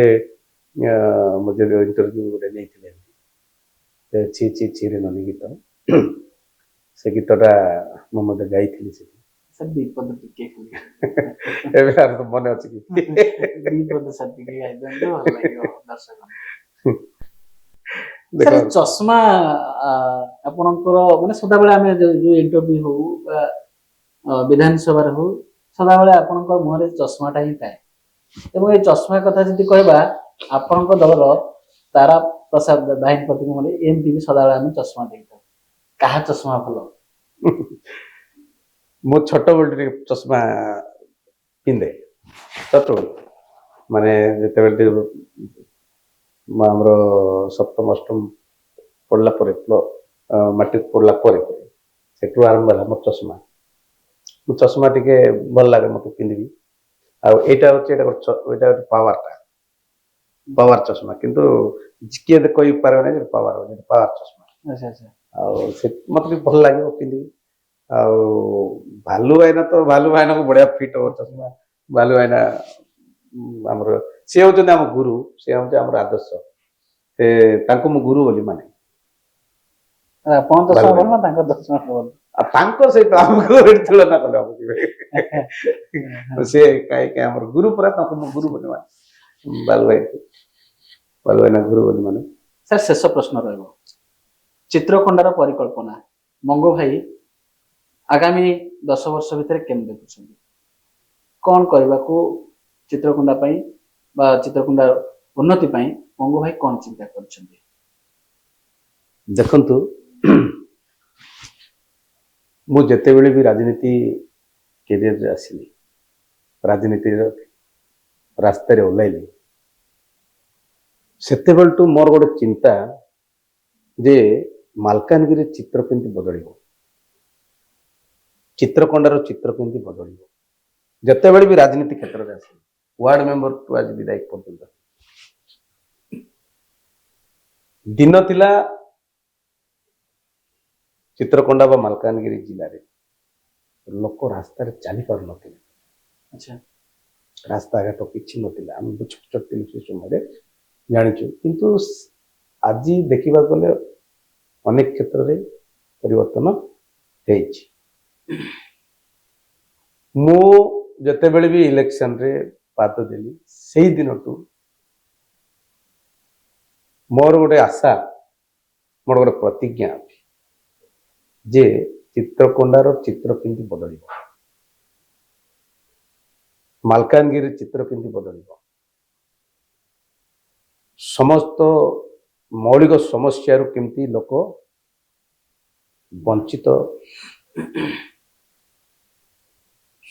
ମୁଁ ଯେବେ ଇଣ୍ଟରଭ୍ୟୁ ଗୋଟେ ନେଇଥିଲେ, ଛି ଛି ଛି ରେ ନାନୀ ଗୀତ, ସେ ଗୀତଟା ମୁଁ ମଧ୍ୟ ଗାଇଥିଲି ସେଠି। ସାର୍ ବିପଦ ଟିକେ ଏବେ ଆଉ ମନେ ଅଛି କି? ବିପଦ ସାର୍ ଟିକେ ଗାଇଦିଅନ୍ତୁ, ଭଲ ଲାଗିବ ଦର୍ଶକ। ଦେଖ, ସାର୍ ଚଷମା ଆପଣଙ୍କର ମାନେ ସଦାବେଳେ ଆମେ ଯୋଉ ଇଣ୍ଟରଭ୍ୟୁ ହଉ ବା ବିଧାନସଭାରେ ହଉ, ସଦାବେଳେ ଆପଣଙ୍କ ମୁହଁରେ ଚଷମାଟା ହିଁ ଥାଏ। ଏବଂ ଏଇ ଚଷମା କଥା ଯଦି କହିବା, ଆପଣଙ୍କ ଦଳର ତାରା ପ୍ରସାଦ ଭାଇଙ୍କ ପ୍ରତି ମୁହଁରେ ଏମିତି ବି ସଦାବେଳେ ଆମେ ଚଷମା ଦେଇଥାଉ। କାହା ଚଷମା ଭଲ? ମୁଁ ଛୋଟବେଳୁ ଟିକେ ଚଷମା ପିନ୍ଧେ, ଛୋଟବେଳୁ ମାନେ ଯେତେବେଳେ ଟିକେ ଆମର ସପ୍ତମ ଅଷ୍ଟମ ପଢିଲା ପରେ, ମାଟ୍ରିକ ପଢିଲା ପରେ ସେଠୁ ଆରମ୍ଭ ହେଲା ମୋ ଚଷମା। ମୁଁ ଚଷମା ଟିକେ ଭଲ ଲାଗେ ମତେ ପିନ୍ଧିବି। ଆଉ ଏଇଟା ହଉଛି ପାୱାର ଚଷମା, କିନ୍ତୁ କିଏ କହିପାରିବ ନାହିଁ ପାୱାର ଚଷମା। ଆଚ୍ଛା ଆଚ୍ଛା। ଆଉ ସେ ମତେ ବି ଭଲ ଲାଗିବ ପିନ୍ଧିବି। ଆଉ ଭାଲୁ ଭାଇନାଙ୍କୁ ବଢିଆ ଫିଟ୍ ହବ ଚଷମା। ଭାଲୁ ଭାଇନା ଆମର, ସେ ହଉଛନ୍ତି ଆମ ଗୁରୁ, ସେ ହଉଛି ଆମର ଆଦର୍ଶ। ତାଙ୍କୁ ମୁଁ ଗୁରୁ ବୋଲି ମାନେ। ଆପଣ ଚଷମା ଭଲ ନା ତାଙ୍କ ଚଷମା ଭଲ? ଆଉ ତାଙ୍କ ସହିତ ଆମକୁ ତୁଳନା କଲେ ହବ କି? ସେ କାହିଁକି ଆମର ଗୁରୁ, ପୁରା ତାଙ୍କୁ ମୁଁ ଗୁରୁ ବୋଲି ମାନେ, ବାଲୁ ଭାଇନା ଗୁରୁ ବୋଲି ମାନେ। ସାର୍ ଶେଷ ପ୍ରଶ୍ନ ରହିବ, ଚିତ୍ରକୋଣ୍ଡାର ପରିକଳ୍ପନା ମଙ୍ଗ ଭାଇ ଆଗାମୀ 10 ବର୍ଷ ଭିତରେ କେମିତି ଦେଖୁଛନ୍ତି? କଣ କରିବାକୁ ଚିତ୍ରକୋଣ୍ଡା ପାଇଁ ବା ଚିତ୍ରକୋଣ୍ଡା ଉନ୍ନତି ପାଇଁ ମଙ୍ଗ ଭାଇ କଣ ଚିନ୍ତା କରିଛନ୍ତି? ଦେଖନ୍ତୁ, ମୁଁ ଯେତେବେଳେ ବି ରାଜନୀତି କ୍ୟାରିୟରରେ ଆସିଲି, ରାଜନୀତିର ରାସ୍ତାରେ ଓହ୍ଲାଇଲି, ସେତେବେଳଠୁ ମୋର ଗୋଟେ ଚିନ୍ତା ଯେ ମାଲକାନଗିରି ଚିତ୍ର କେମିତି ବଦଳିବ, ଚିତ୍ରକୋଣ୍ଡାର ଚିତ୍ର କେମିତି ବଦଳିବ। ଯେତେବେଳେ ବି ରାଜନୀତି କ୍ଷେତ୍ରରେ ଆସିଲି, ୱାର୍ଡ ମେମ୍ବରଠୁ ଆଜି ବିଧାୟକ ପର୍ଯ୍ୟନ୍ତ, ଦିନ ଥିଲା ଚିତ୍ରକୋଣ୍ଡା ବା ମାଲକାନଗିରି ଜିଲ୍ଲାରେ ଲୋକ ରାସ୍ତାରେ ଚାଲି ପାରୁନଥିଲେ। ଆଚ୍ଛା। ରାସ୍ତାଘାଟ କିଛି ନଥିଲା, ଆମେ ଛୋଟ ଛୋଟ ଥିଲୁ ସେ ସମୟରେ, ଜାଣିଛୁ। କିନ୍ତୁ ଆଜି ଦେଖିବାକୁ ଗଲେ ଅନେକ କ୍ଷେତ୍ରରେ ପରିବର୍ତ୍ତନ ହେଇଛି। ମୁଁ ଯେତେବେଳେ ବି ଇଲେକ୍ସନରେ ପାଦ ଦେଲି, ସେଇ ଦିନଠୁ ମୋର ଗୋଟେ ଆଶା, ମୋର ଗୋଟେ ପ୍ରତିଜ୍ଞା ଅଛି ଯେ ଚିତ୍ରକୋଣ୍ଡାର ଚିତ୍ର କେମିତି ବଦଳିବ, ମାଲକାନଗିରି ଚିତ୍ର କେମିତି ବଦଳିବ, ସମସ୍ତ ମୌଳିକ ସମସ୍ୟାରୁ କେମିତି ଲୋକ ବଞ୍ଚିତ,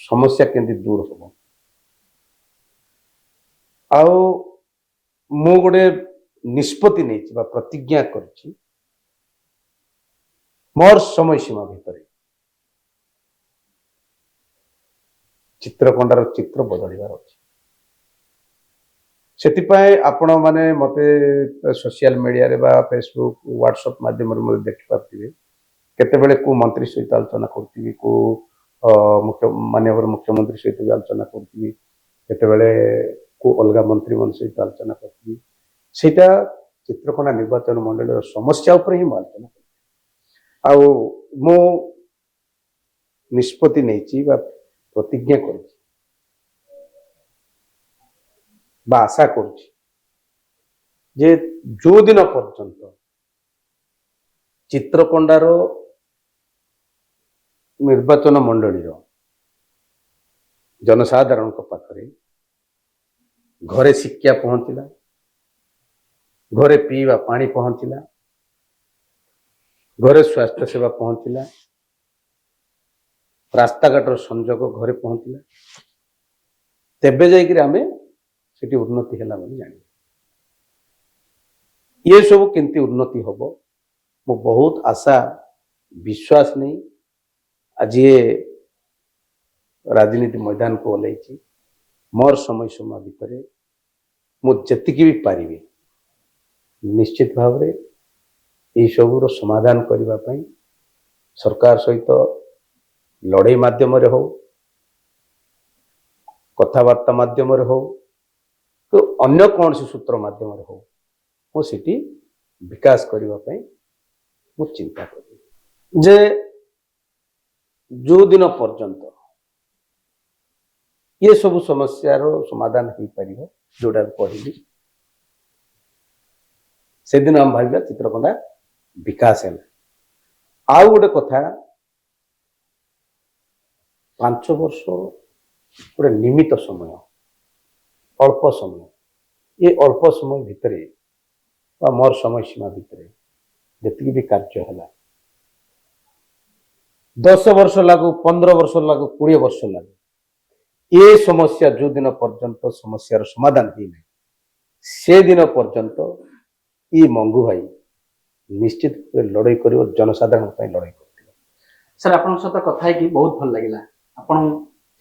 ସମସ୍ୟା କେମିତି ଦୂର ହବ। ଆଉ ମୁଁ ଗୋଟେ ନିଷ୍ପତ୍ତି ନେଇଛି ବା ପ୍ରତିଜ୍ଞା କରିଛି, ମୋର ସମୟ ସୀମା ଭିତରେ ଚିତ୍ରକୋଣ୍ଡାର ଚିତ୍ର ବଦଳିବାର ଅଛି। ସେଥିପାଇଁ ଆପଣ ମାନେ ମତେ ସୋସିଆଲ ମିଡିଆରେ ବା ଫେସବୁକ୍, ହ୍ୱାଟ୍ସଆପ୍ ମାଧ୍ୟମରେ ମଧ୍ୟ ଦେଖିପାରୁଥିବେ। କେତେବେଳେ କୋଉ ମନ୍ତ୍ରୀ ସହିତ ଆଲୋଚନା କରୁଥିବି, କୋଉ ମାନ୍ୟବର ମୁଖ୍ୟମନ୍ତ୍ରୀ ସହିତ ବି ଆଲୋଚନା କରୁଥିବି, କେତେବେଳେ କୋଉ ଅଲଗା ମନ୍ତ୍ରୀମାନଙ୍କ ସହିତ ଆଲୋଚନା କରୁଥିବି। ସେଇଟା ଚିତ୍ରକୋଣ୍ଡା ନିର୍ବାଚନ ମଣ୍ଡଳୀର ସମସ୍ୟା ଉପରେ ହିଁ ମୁଁ ଆଲୋଚନା କରିବି। ଆଉ ମୁଁ ନିଷ୍ପତ୍ତି ନେଇଛି ବା ପ୍ରତିଜ୍ଞା କରିଛି ବା ଆଶା କରୁଛି ଯେ ଯୋଉ ଦିନ ପର୍ଯ୍ୟନ୍ତ ଚିତ୍ରକୋଣ୍ଡାର ନିର୍ବାଚନ ମଣ୍ଡଳୀର ଜନସାଧାରଣଙ୍କ ପାଖରେ ଘରେ ଶିକ୍ଷା ପହଞ୍ଚିଲା, ଘରେ ପିଇବା ପାଣି ପହଞ୍ଚିଲା, ଘରେ ସ୍ୱାସ୍ଥ୍ୟ ସେବା ପହଞ୍ଚିଲା, ରାସ୍ତାଘାଟର ସଂଯୋଗ ଘରେ ପହଞ୍ଚିଲା, ତେବେ ଯାଇକିରି ଆମେ ସେଠି ଉନ୍ନତି ହେଲା ବୋଲି ଜାଣିବା। ये सब केमती उन्नति हम मु बहुत आशा विश्वास नहीं आज ये राजनीति मैदान को ओल्लैछि मोर समय समय भितर मुझे भी पारि निश्चित भाव रे ये सबूर समाधान करने सरकार सहित लड़ाई माध्यम हो कथबार्ता माध्यम हो तो अन्य कौन सी सूत्र माध्यम हो मुझे विकास करने मु चिंता करी जे जो दिन पर्यंत ये सब समस्यार समाधान हो पार जोटा कहली से दिन हम भाविया चित्रकोंडा विकास है। आउ गोटे कथा 5 वर्ष गोटे निमित समय अल्प समय ये अल्प समय भितर मोर समय सीमा भितर जी भी कार्य है 10 वर्ष लागू 15 वर्ष लागू 20 वर्ष लागू ये समस्या जो दिन पर्यंत समस्यार समाधान ही नहीं से दिन पर्यंत ये मंगू भाई निश्चित लड़ाई कर जनसाधारण लड़ाई कर। सर आपन सहित कथा है कि बहुत भल लगिला आपन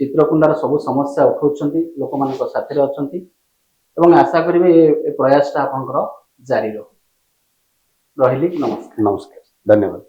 चित्रकुंडार सब समस्या उठाउछंती लोक मानक साथी अछंती एवं आशा करिवे ए प्रयासटा आपनकर जारी रहिली। नमस्कार। नमस्कार धन्यवाद।